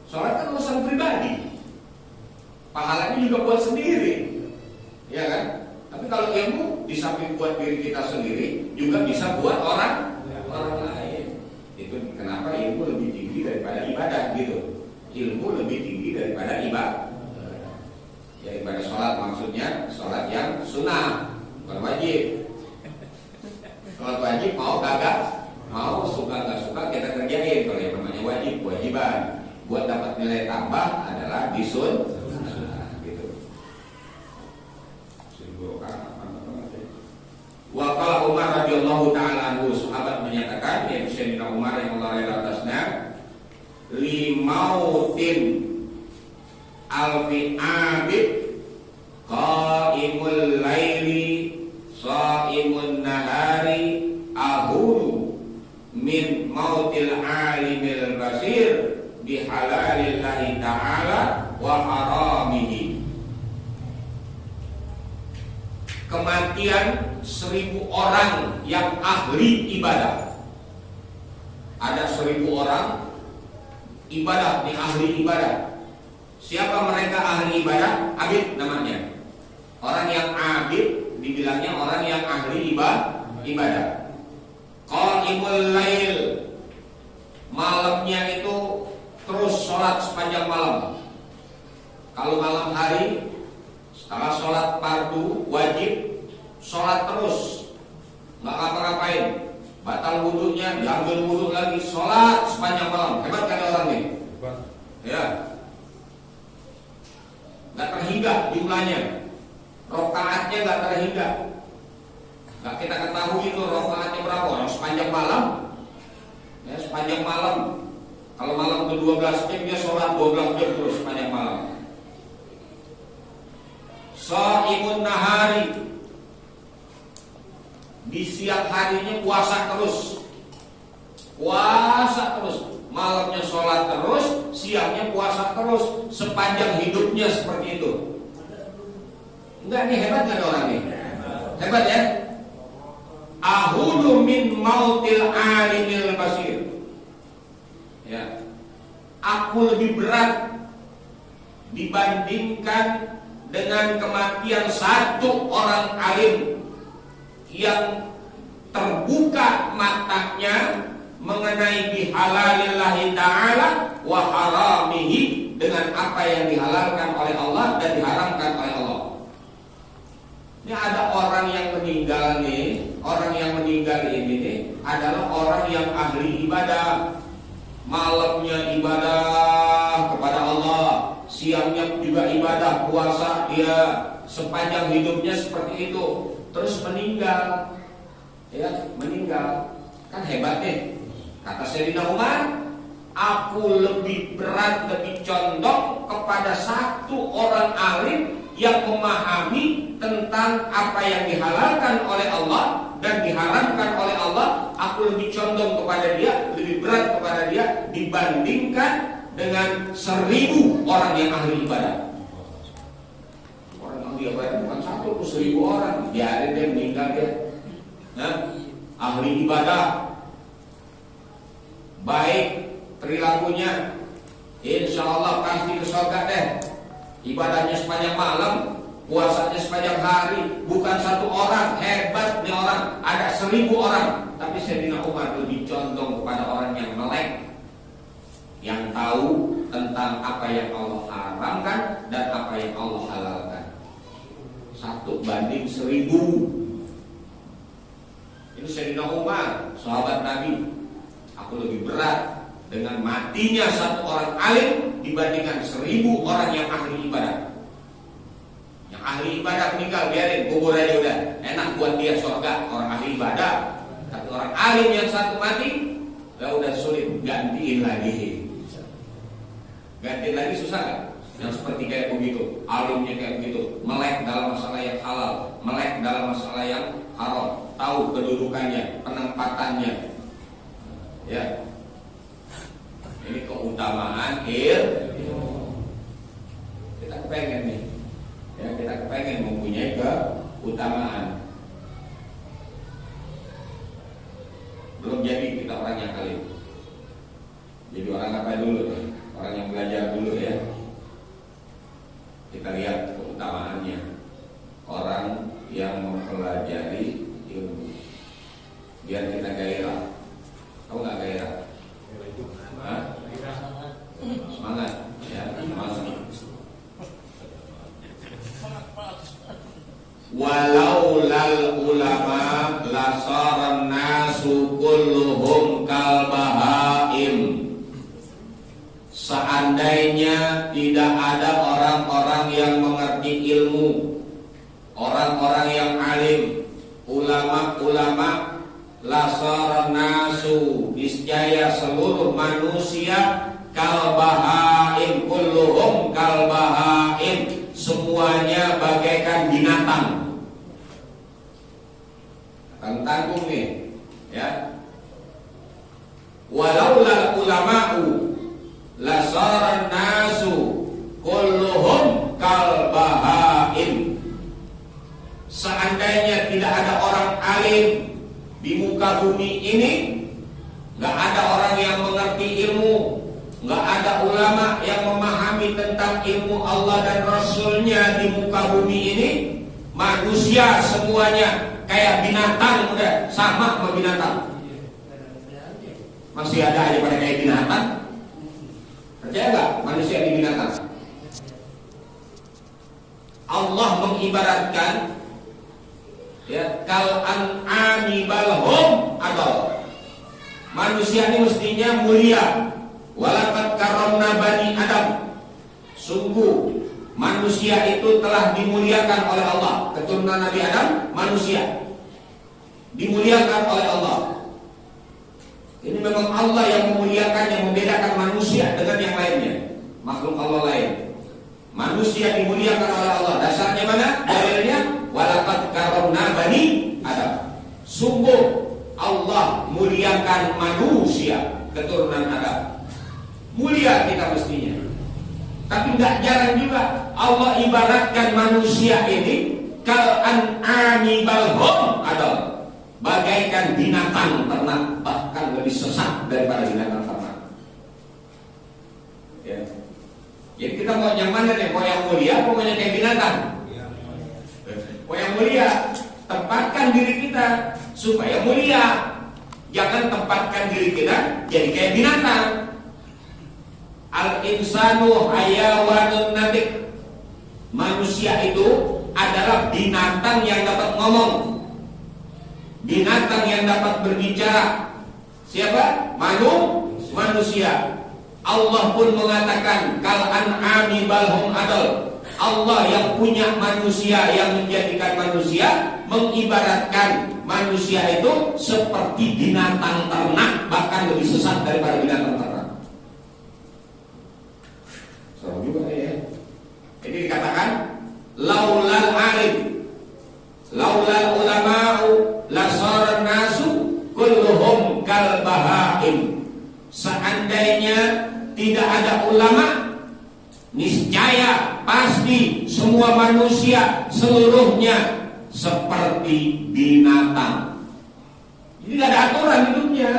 sholat kan urusan pribadi, pahalanya juga buat sendiri, ya kan? Tapi kalau ilmu di samping buat diri kita sendiri, juga bisa buat orang lain. Itu kenapa ilmu lebih tinggi daripada ibadah gitu. Ilmu lebih tinggi daripada ibadah. Ya ibadah sholat maksudnya sholat yang sunnah, bukan wajib. Sholat wajib mau kagak, mau suka nggak suka kita kerjain. Kalau yang namanya wajib, kewajiban. Buat dapat nilai tambah adalah disun, gitu. Wa qala Umar radhiyallahu taala anhu, sahabat menyatakan, yaitu Sayyidina Umar yang Allah ridha atasnya, limautin alfi abid qaimul laili shaimun nahari ahuru min mautil alimil basir bihalalillahi ta'ala wa haramihi. Kematian 1000 orang yang ahli ibadah. Ada 1000 orang ibadah, nih ahli ibadah. Siapa mereka ahli ibadah? Abid namanya. Orang yang abid dibilangnya orang yang ahli ibadah. Qaimul lail, malamnya itu terus sholat sepanjang malam. Kalau malam hari setelah sholat fardu wajib, sholat terus, nggak ngapa-ngapain, batal wudhunya, diambil wudhu lagi, sholat sepanjang malam. Hebat kan orang nih? Ya, nggak terhingga jumlahnya, rokaatnya nggak terhingga, nggak kita ketahui itu rokaatnya berapa. Orang sepanjang malam, ya sepanjang malam. Kalau malam ke 12 jam dia sholat 12 jam terus sepanjang malam. Shaimun nahari, di siang harinya puasa terus, malamnya sholat terus, siangnya puasa terus, sepanjang hidupnya seperti itu. Enggak nih, hebat nggak orang nih? Hebat ya? Ahulu min mautil alimil basir. Ya, aku lebih berat dibandingkan dengan kematian satu orang alim yang terbuka matanya mengenai bihalalillahi ta'ala wa haramihi, dengan apa yang dihalalkan oleh Allah dan diharamkan oleh Allah. Ini ada orang yang meninggal nih, orang yang meninggal ini nih adalah orang yang ahli ibadah. Malamnya ibadah kepada Allah, siangnya juga ibadah puasa dia, sepanjang hidupnya seperti itu, terus meninggal, ya meninggal, kan hebat deh. Kata Sayyidina Umar, aku lebih berat, lebih condong kepada satu orang alim yang memahami tentang apa yang dihalalkan oleh Allah dan diharamkan oleh Allah. Aku lebih condong kepada dia, lebih berat kepada dia dibandingkan dengan 1000 orang yang ahli ibadah. Orang ahli ibadah bukan 1 per 1000 orang, biarin dia meninggal dia. Nah, ahli ibadah baik perilakunya, insya Allah pasti ke surga deh. Ibadahnya sepanjang malam, puasanya sepanjang hari. Bukan 1 orang, hebat nih orang, ada 1000 orang. Tapi Sayyidina Umar lebih condong kepada orang yang melek, yang tahu tentang apa yang Allah haramkan dan apa yang Allah halalkan. 1 banding 1000. Ini Sayyidina Umar, sahabat Nabi. Aku lebih berat dengan matinya 1 orang alim dibandingkan 1000 orang yang ahli ibadah. Yang ahli ibadah meninggal, biarin, kubur aja udah, enak buat dia surga, orang ahli ibadah. Tapi orang alim yang 1 mati, ya udah sulit, gantiin lagi. Gantiin lagi susah gak? Yang seperti kayak begitu, alimnya kayak begitu, melek dalam masalah yang halal, melek dalam masalah yang haram, tahu kedudukannya, penempatannya. Ya, ini keutamaan ilmu. Kita kepengen nih, ya kita kepengen mempunyai keutamaan. Belum jadi kita orang yang alim. Jadi orang apa dulu? Orang yang belajar dulu ya. Kita lihat keutamaannya. Orang yang mempelajari ilmu, biar kita gairah. Tahu nggak gairah? Hah? Semangat, ya semangat. Walau lal ulama lasaran nasu kulluhum kal bahaim. Seandainya tidak ada orang-orang yang mengerti ilmu, orang-orang yang alim, ulama-ulama, lasaran nasu, niscaya seluruh manusia kal bahaim, kulluhum kal bahaim, semuanya bagaikan binatang. Tanggung nih, ya. Walaulal ulama'u lasaran nasu kulluhum kal bahaim. Seandainya tidak ada orang alim di muka bumi ini, nggak ada orang yang mengerti ilmu, nggak ada ulama yang memahami tentang ilmu Allah dan Rasulnya di muka bumi ini, manusia semuanya kayak binatang, udah sama sama binatang. Masih ada aja pada kayak binatang. Percaya nggak manusia di binatang? Allah mengibaratkan, ya, kal an'ami balhum adal. Manusia ini mestinya mulia. Walaqad karramna bani Adam. Sungguh manusia itu telah dimuliakan oleh Allah. Keturunan Nabi Adam, manusia dimuliakan oleh Allah. Ini memang Allah yang memuliakan, yang membedakan manusia dengan yang lainnya, makhluk Allah lain. Manusia dimuliakan oleh Allah. Dasarnya mana? Dalilnya walaqad karramna bani Adam. Sungguh Allah muliakan manusia, keturunan Adam. Mulia kita mestinya. Tapi tidak jarang juga Allah ibaratkan manusia ini kal an'ami balhum adal, bagaikan binatang ternak, bahkan lebih sesat daripada binatang ternak. Ya. Jadi kita mau yang mana nih? Mau yang mulia, pokoknya kayak binatang. Mau yang mulia, tempatkan diri kita supaya mulia. Jangan tempatkan diri kita jadi kayak binatang. Al-insanu hayawanun natik. Manusia itu adalah binatang yang dapat ngomong, binatang yang dapat berbicara. Siapa? Manusia. Allah pun mengatakan kal an'ami balhum adol. Allah yang punya manusia, yang menjadikan manusia, mengibaratkan manusia itu seperti binatang ternak, bahkan lebih sesat daripada binatang ternak. Serem juga ya. Ini dikatakan laulal alim, laulal ulama'u lasaran nasu kulluhum kal bahaim. Seandainya tidak ada ulama, niscaya pasti semua manusia seluruhnya seperti binatang. Jadi tidak ada aturan hidupnya.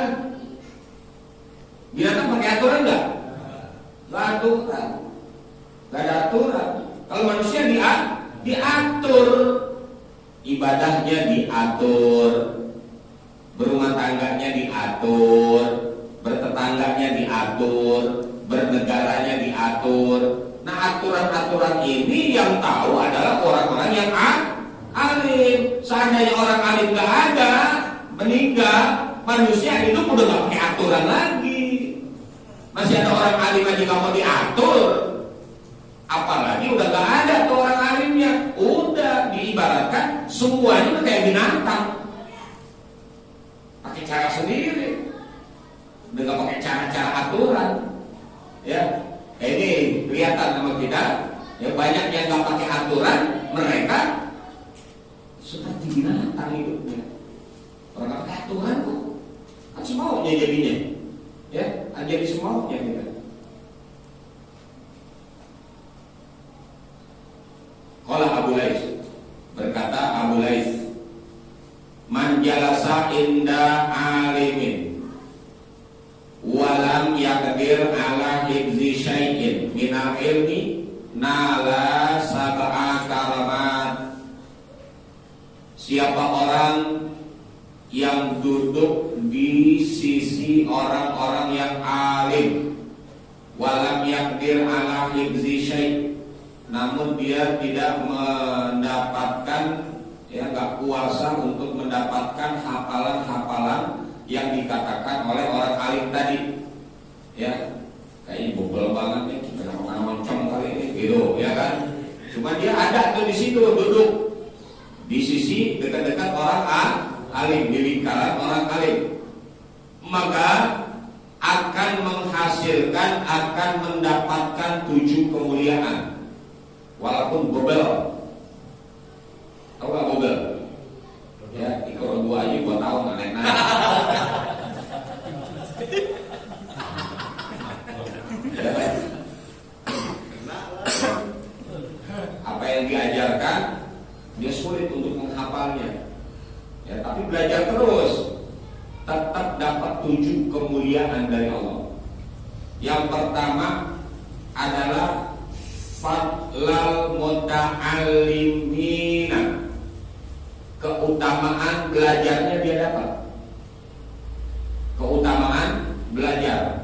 Binatang pakai aturan enggak? Enggak aturan. Enggak ada aturan. Kalau manusia diatur, ibadahnya diatur, berumah tangganya diatur, bertetangganya diatur, bernegaranya diatur. Nah, aturan-aturan ini yang tahu adalah orang-orang yang alim. Seandainya orang alim nggak ada, meninggal, manusia hidup udah nggak pakai aturan lagi. Masih ada orang alim aja nggak mau diatur, apalagi udah nggak ada tuh orang alimnya. Udah diibaratkan semuanya udah kayak binatang, pakai cara sendiri, udah nggak pakai cara-cara aturan. Ya, ini kelihatan sama kita. Ya, banyak yang nggak pakai aturan, mereka seperti binatang hidupnya. Orang nggak pakai aturan kok, kan semaunya jadinya. Ya, jadi semaunya kita. Qala Abu Lais, berkata Abu Lais, man jalasa inda alimin walam yaqdir ala hifzi syai'in minal ilmi nala sab'a karamat. Siapa orang yang duduk di sisi orang-orang yang alim, walam yaqdir ala hifzi syai', namun dia tidak mendapatkan, ya, nggak kuasa untuk mendapatkan hafalan-hafalan yang dikatakan oleh orang alim tadi. Ya, kayaknya bobol banget nih, kenapa moncong kali ini, gitu, ya kan? Cuma dia ada tuh di situ, duduk di sisi dekat-dekat orang alim, di lingkaran orang alim, maka akan menghasilkan, akan mendapatkan 7 kemuliaan. Walaupun bobel, tahu gak bobel? Ya, ikut gua aja 2 tahun nggak naik-naik. Apa yang diajarkan dia sulit untuk menghafalnya. Ya, tapi belajar terus, tetap dapat 7 kemuliaan dari Allah. Yang pertama adalah fadlal muta'allimina, keutamaan belajarnya dia dapat. Keutamaan belajar.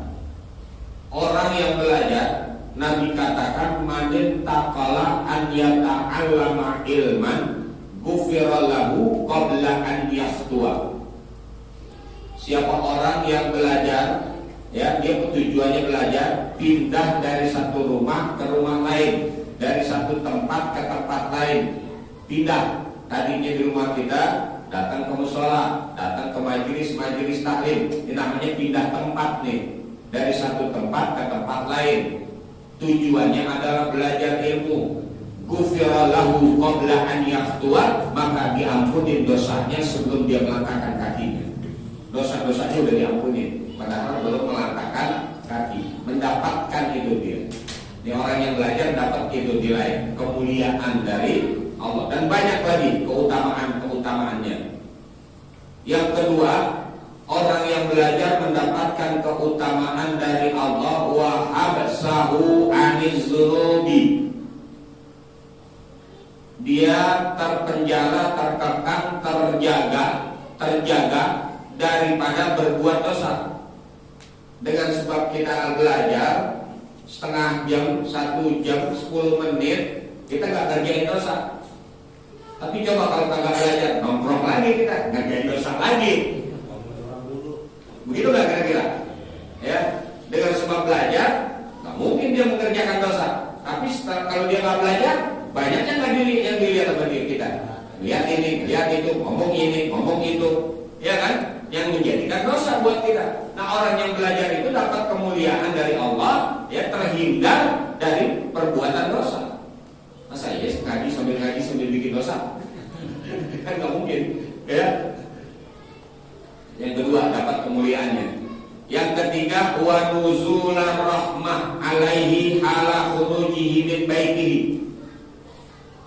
Orang yang belajar, Nabi katakan manin taqala an yata'allama ilman ghufira lahu qabla an yahtua. Siapa orang yang belajar, ya, dia tujuannya belajar, pindah dari satu rumah ke rumah lain, dari satu tempat ke tempat lain, pindah. Tadinya di rumah kita, datang ke mushola, datang ke majelis taklim. Ini namanya pindah tempat nih, dari satu tempat ke tempat lain. Tujuannya adalah belajar ilmu. Ghufira lahu qabla an yahtua, maka diampuni dosanya sebelum dia melangkahkan kakinya. Dosa-dosanya sudah diampuni, padahal belum melangkahkan kaki. Mendapatkan itu dia. Ini orang yang belajar dapat itu nilai kemuliaan dari Allah, dan banyak lagi keutamaan-keutamaannya. Yang kedua, orang yang belajar mendapatkan keutamaan dari Allah, wa habsahu aniz dzunubi. Dia terpenjara, terkekang, terjaga daripada berbuat dosa. Dengan sebab kita belajar setengah jam, 1 jam, 10 menit, kita nggak kerjain dosa. Tapi coba kalau kagak belajar, nongkrong lagi kita, ngerjain dosa lagi. Begitu nggak kira-kira? Ya, dengan sebab belajar, nggak mungkin dia mengerjakan dosa. Tapi kalau dia nggak belajar, banyaknya nggak yang dilihat sama diri kita. Lihat ini, lihat itu, ngomong ini, ngomong itu, ya kan? Yang menjadikan dosa buat kita. Nah, orang yang belajar itu dapat kemuliaan dari Allah, ya, terhindar dari perbuatan dosa. Masa ya ngaji sambil bikin dosa? Kan nggak mungkin, ya. Yang kedua, dapat kemuliaannya. Yang ketiga, wa nuzulan rahmah alaihi ala khurujihi min baitihi.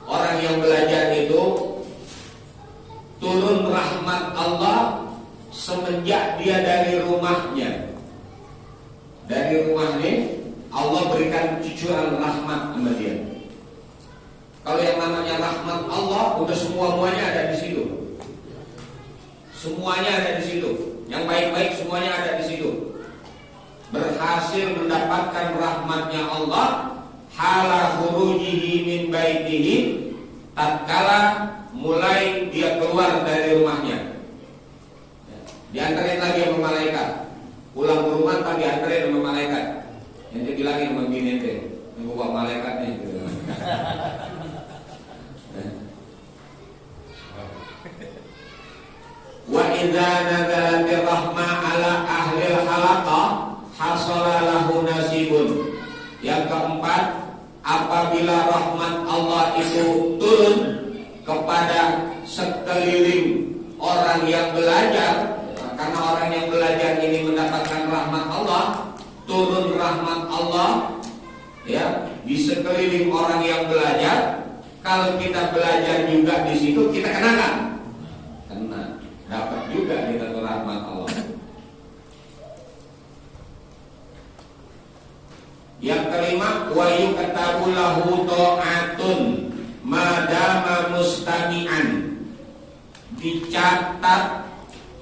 Orang yang belajar itu turun rahmat Allah semenjak dia dari rumahnya. Dari rumahnya Allah berikan cucuran rahmat sama dia. Kalau yang namanya rahmat Allah udah semuanya ada di situ. Semuanya ada di situ. Yang baik-baik semuanya ada di situ. Berhasil mendapatkan rahmatnya Allah hala khurujihi min baitihi, tatkala mulai dia keluar dari rumahnya. Diantarin lagi sama malaikat. Pulang ke rumah tak diantarin sama malaikat. Yang dibilangin sama bini ente, yang bawa malaikatnya gitu. Wa idza nazalatir rahmah ala ahlil halaqah hasala lahu nasibun. Yang keempat, apabila rahmat Allah itu turun kepada sekeliling orang yang belajar, karena orang yang belajar ini mendapatkan rahmat Allah, turun rahmat Allah, ya, di sekeliling orang yang belajar. Kalau kita belajar juga di situ, kita kenakan, kena, dapat juga kita tuh rahmat Allah. Yang kelima, wa yuktabu lahu ta'atun madama mustami'an. Dicatat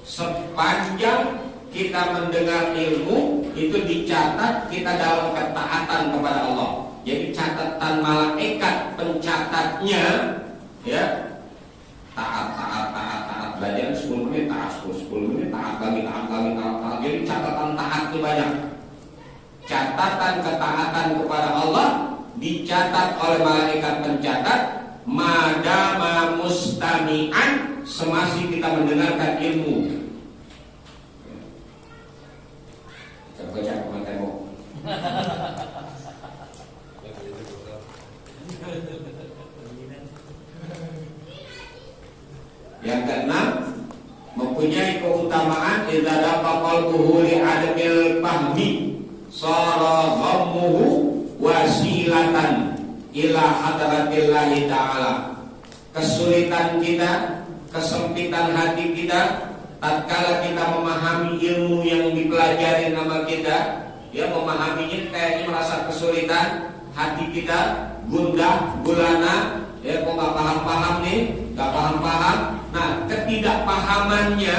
sepanjang kita mendengar ilmu, itu dicatat kita dalam ketaatan kepada Allah. Jadi catatan malaikat pencatatnya, ya, taat belajar 10 menit taat 10 menit taat lagi. Jadi catatan taatnya banyak. Catatan ketaatan kepada Allah dicatat oleh malaikat pencatat madama mustami'an, semasa kita mendengarkan ilmu. Baca tembok. Yang keenam, mempunyai keutamaan idza daqa qalbuhu li adamil fahmi sara ghammuhu wasilatan ila hadratillahi ta'ala. Kesulitan kita, kesempitan hati kita, tatkala kita memahami ilmu yang dipelajari nama kita, ya, memahaminya kayaknya merasa kesulitan, hati kita gundah gulana, ya, kok nggak paham nih, nggak paham. Nah, ketidakpahamannya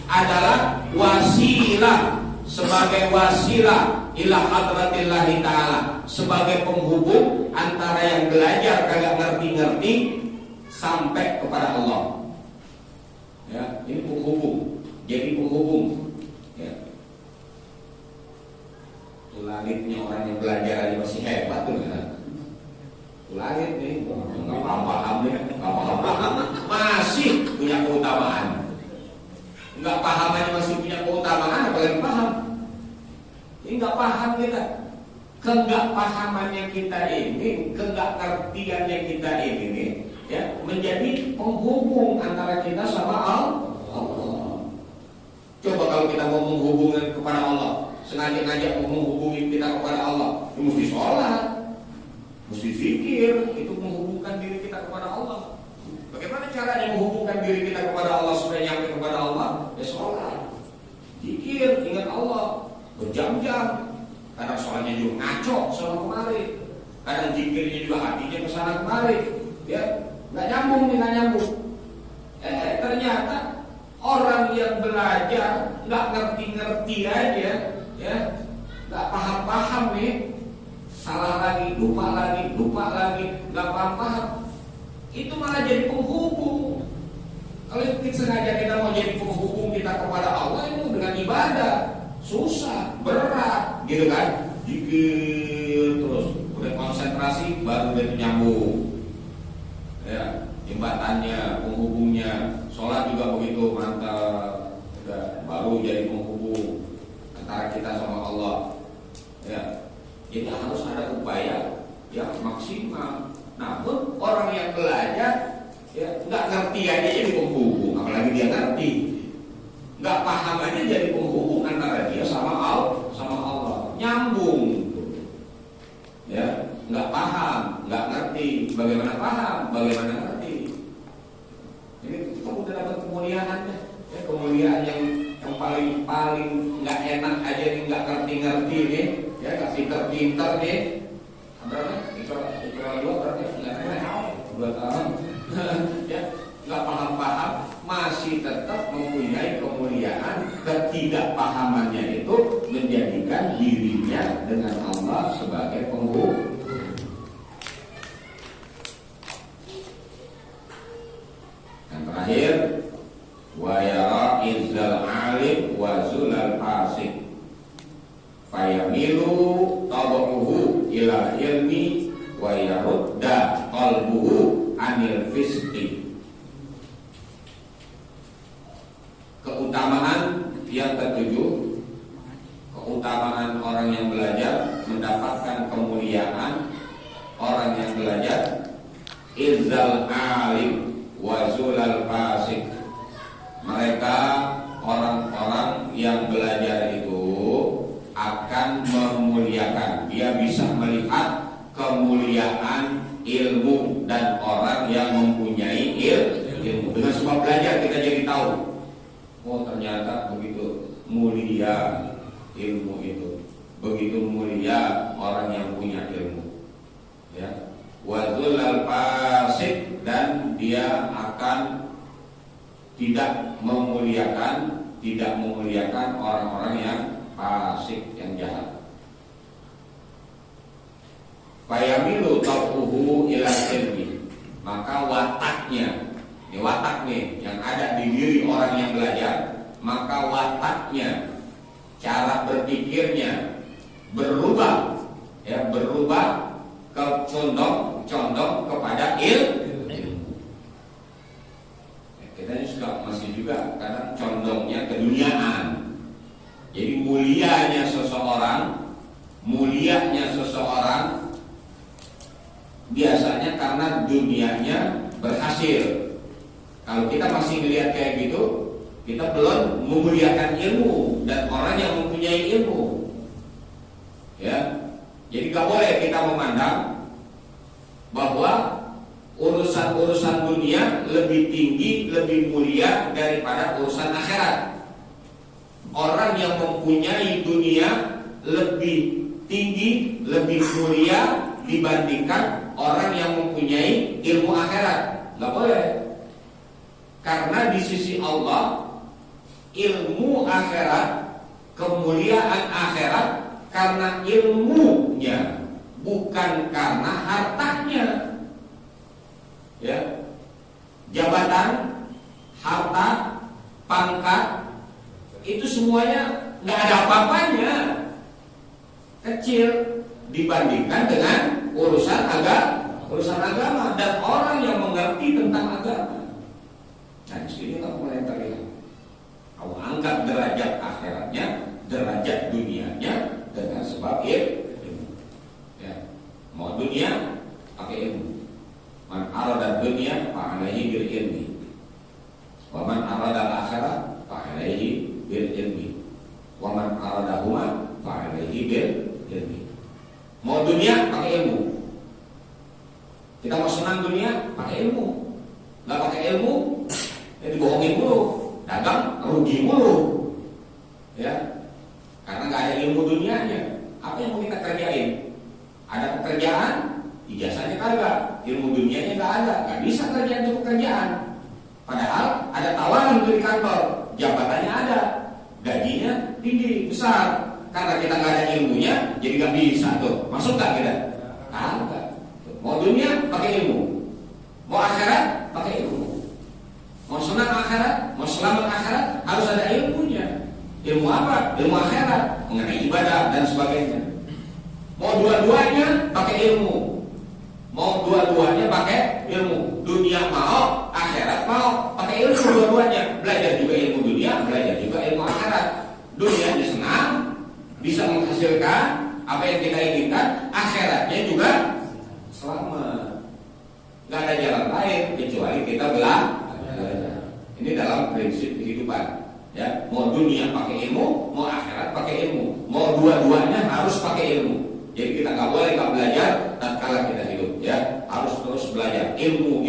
adalah wasilah, sebagai wasilah ila hadratillahi ta'ala, sebagai penghubung antara yang belajar kagak ngerti sampai kepada Allah. Ya, ini penghubung, jadi penghubung. Ya. Langitnya orang yang belajar aja masih hebat tuh, ya. Langit nih, nggak paham nih, nggak paham, masih punya keutamaan. Nggak paham aja masih punya keutamaan, apalagi paham. Ini nggak paham kita. Kenggak pahamannya kita ini, kenggak ngertiannya kita ini, ya, menjadi penghubung antara kita sama Allah. Coba kalau kita mau menghubungkan kepada Allah, sengaja ngajak menghubungi kita kepada Allah, itu mesti sholat, mesti zikir, itu menghubungkan diri kita kepada Allah. Bagaimana caranya menghubungkan diri kita kepada Allah supaya nyampe kepada Allah? Ya sholat, zikir, ingat Allah, berjam-jam. Kadang sholatnya juga ngaco, sholat kemari. Kadang zikirnya juga hatinya kesana kemari. Ya, nggak nyambung. Ternyata orang yang belajar nggak ngerti aja, ya, nggak paham nih, salah lagi, lupa lagi, nggak paham. Itu malah jadi penghubung. Kalau kita sengaja kita mau jadi penghubung kita kita kepada Allah itu dengan ibadah susah, berat, gitu kan? Dikit terus, udah konsentrasi baru dia nyambung. Ya, jembatannya, penghubungnya, sholat juga begitu mantap, udah baru jadi penghubung antara kita sama Allah. Ya, jadi harus ada upaya yang maksimal. Namun orang yang belajar ya nggak ngerti aja jadi penghubung, apalagi dia ngerti. Nggak paham aja jadi penghubung antara dia sama Allah, nyambung. Ya, nggak paham, nggak ngerti. Bagaimana paham? Bagaimana ngerti? Ini kita udah dapat kemuliaan ya, kemuliaan yang paling nggak enak aja nih, nggak ngerti nih, ya nggak pinter nih. Berapa? Ikrar dua berarti nggak 2 tahun. Ya, nggak paham masih tetap mempunyai kemuliaan. Ketidakpahamannya itu menjadikan dirinya dengan Allah sebagai penghubung. Yang terakhir, wa yara izzal alim wa zulal fasik fayamilu tabuhu ila ilmi wa yarudda qalbuhu anil fisqi. Keutamaan yang ketujuh, keutamaan orang yang belajar mendapatkan kemuliaan. Orang yang belajar izzal alim wa zulal fasik. Mereka orang-orang yang belajar itu akan memuliakan. Dia bisa melihat kemuliaan ilmu dan orang yang mempunyai ilmu. Dengan sebab belajar kita jadi tahu, oh ternyata begitu mulia ilmu itu, begitu mulia orang yang punya ilmu. Ya, wazul al-fasik, dan dia akan tidak memuliakan orang-orang yang fasik, yang jahat. Fayamilu tabuhu ila ilmi, maka wataknya, ini watak nih yang ada di diri orang yang belajar, maka wataknya, cara berpikirnya berubah, ya berubah condong kepada ilmu. Kita ini suka masih juga kadang condongnya ke duniaan. Jadi mulianya seseorang biasanya karena dunianya berhasil. Kalau kita masih melihat kayak gitu, kita belum memuliakan ilmu dan orang yang mempunyai ilmu. Ya, jadi gak boleh kita memandang bahwa urusan dunia lebih tinggi, lebih mulia daripada urusan akhirat. Orang yang mempunyai dunia lebih tinggi, lebih mulia dibandingkan orang yang mempunyai ilmu akhirat. Gak boleh. Karena di sisi Allah, ilmu akhirat, kemuliaan akhirat karena ilmunya, bukan karena hartanya. Ya, jabatan, harta, pangkat, itu semuanya nggak ada apa-apanya, kecil dibandingkan dengan urusan agama dan orang yang mengerti tentang agama. Nah, di sini kamu mulai terlihat, kamu angkat derajat akhiratnya, derajat dunianya dengan sebab ilmu. Ya, mau dunia pakai ilmu. Man arada dunia fa alaihi bil ilmi, wa man arada al-akhirah fa alaihi bil ilmi, wa man arada huma fa alaihi bil ilmi. Mau dunia pakai ilmu. Kita mau senang dunia pakai ilmu. Enggak pakai ilmu, ya dibohongin mulu, dagang rugi mulu. Ya. Karena enggak ada ilmu dunianya. Apa yang mau kita kerjain? Ada pekerjaan, ijazahnya kagak, ilmu dunianya nggak bisa kerja untuk pekerjaan. Padahal ada tawaran untuk di kantor, jabatannya ada, gajinya tinggi, besar. Karena kita nggak ada ilmunya, jadi nggak bisa tuh. Masuk nggak kita? Kagak. Mau dunia pakai ilmu, mau akhirat pakai ilmu. Mau senang akhirat, mau selamat akhirat, harus ada ilmunya. Ilmu apa? Ilmu akhirat, mengenai ibadah dan sebagainya. Mau dua-duanya pakai ilmu. Mau dua-duanya pakai ilmu. Dunia mau, akhirat mau, pakai ilmu dua-duanya. Belajar juga ilmu dunia, belajar juga ilmu akhirat. Dunianya senang, bisa menghasilkan apa yang kita inginkan, akhiratnya juga selamat. Gak ada jalan lain kecuali kita belajar. Ini dalam prinsip kehidupan. Ya, mau dunia pakai ilmu, mau akhirat pakai ilmu. Mau dua-duanya harus pakai ilmu. Jadi kita nggak boleh nggak belajar tatkala kita hidup. Ya, harus terus belajar ilmu,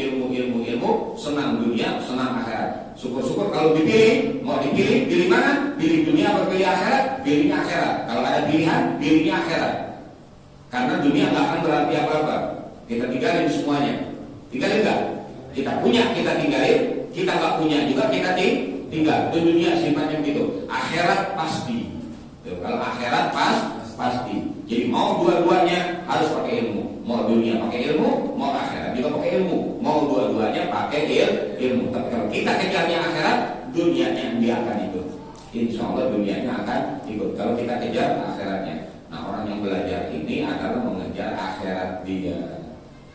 senang dunia, senang akhirat. Syukur-syukur kalau dipilih, mau dipilih, pilih mana? Pilih dunia atau pilih akhirat? Pilihnya akhirat. Kalau ada pilihan, pilihnya akhirat. Karena dunia nggak akan berarti apa-apa. Kita tinggalin semuanya. Tinggalin nggak? Kita punya, kita tinggalin. Kita nggak punya juga kita tinggal. Itu dunia sifatnya begitu. Akhirat pasti. Kalau akhirat pasti. Jadi mau dua-duanya harus pakai ilmu. Mau dunia pakai ilmu, mau akhirat juga pakai ilmu. Mau dua-duanya pakai ilmu. Tapi kalau kita kejarnya akhirat, dunianya dia akan ikut. Insya Allah dunianya akan ikut. Kalau kita kejar akhiratnya. Nah, orang yang belajar ini adalah mengejar akhirat dia.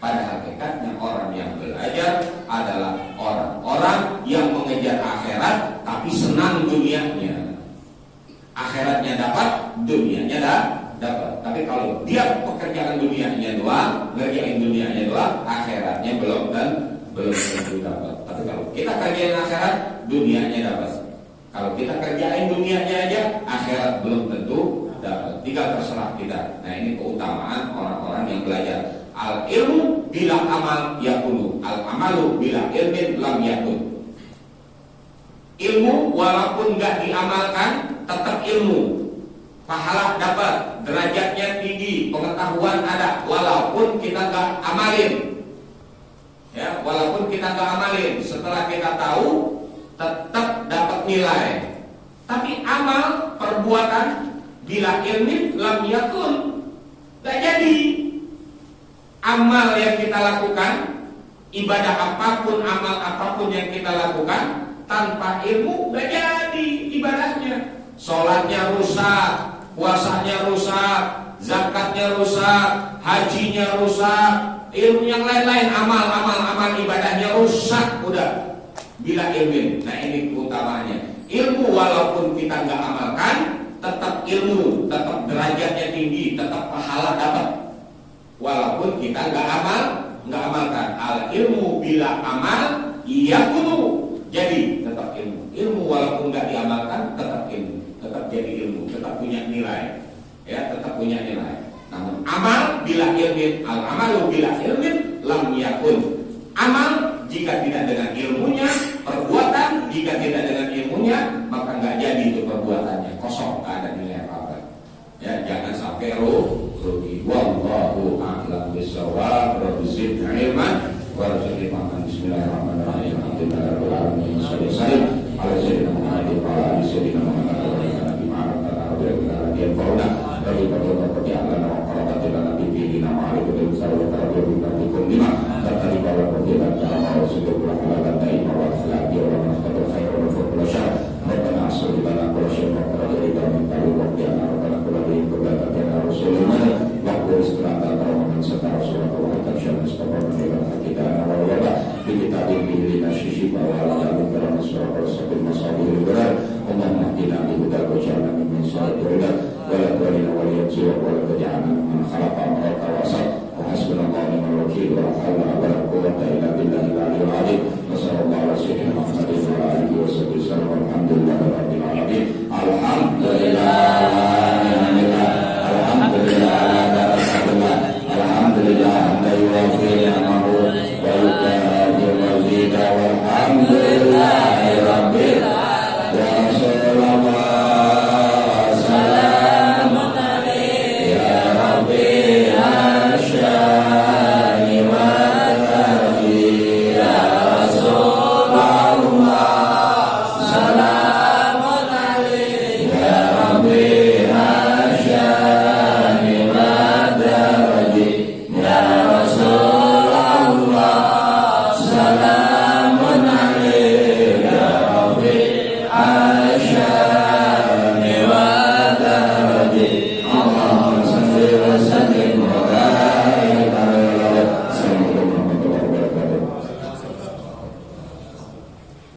Pada hakikatnya orang yang belajar adalah orang-orang yang mengejar akhirat tapi senang dunianya. Akhiratnya dapat, dunianya dapat. Tapi kalau dia pekerjaan dunianya doang, ngerjain dunianya doang, akhiratnya belum tentu dapat. Tapi kalau kita kerjain akhirat, dunianya dapat. Kalau kita kerjain dunianya aja, akhirat belum tentu dapat. Tinggal terserah kita. Nah, ini keutamaan orang-orang yang belajar. Al ilmu bila amal yakunu, al amalu bila ilmin lam yakun. Ilmu walaupun nggak diamalkan tetap ilmu, pahala dapat, derajatnya tinggi, pengetahuan ada, walaupun kita nggak amalin. Ya, walaupun kita nggak amalin, setelah kita tahu tetap dapat nilai. Tapi amal perbuatan bila ilmin lam yakun, nggak jadi. Amal yang kita lakukan, ibadah apapun, amal apapun yang kita lakukan, tanpa ilmu gak jadi ibadahnya. Sholatnya rusak, puasanya rusak, zakatnya rusak, hajinya rusak, ilmu yang lain-lain, amal ibadahnya rusak, udah. Bila ilmin, nah ini keutamaannya. Ilmu walaupun kita gak amalkan, tetap ilmu, tetap derajatnya tinggi, tetap pahala dapat. Walaupun kita nggak amalkan. Al ilmu bila amal iya kudu. Jadi tetap ilmu walaupun nggak diamalkan tetap ilmu, tetap jadi ilmu, tetap punya nilai. Ya, tetap punya nilai. Namun amal bila ilmin, al amalu bila ilmin lam yakun. Amal jika tidak dengan ilmunya, perbuatan jika tidak dengan ilmunya, maka nggak jadi itu perbuatannya, kosong, nggak ada nilai apa-apa. Ya, jangan sampai rugi. Wallahu a'lam bishawab. Rabbi zidni ilman warzuqni fahman. Bismillahirrahmanirrahim. Alhamdulillahirabbil alamin.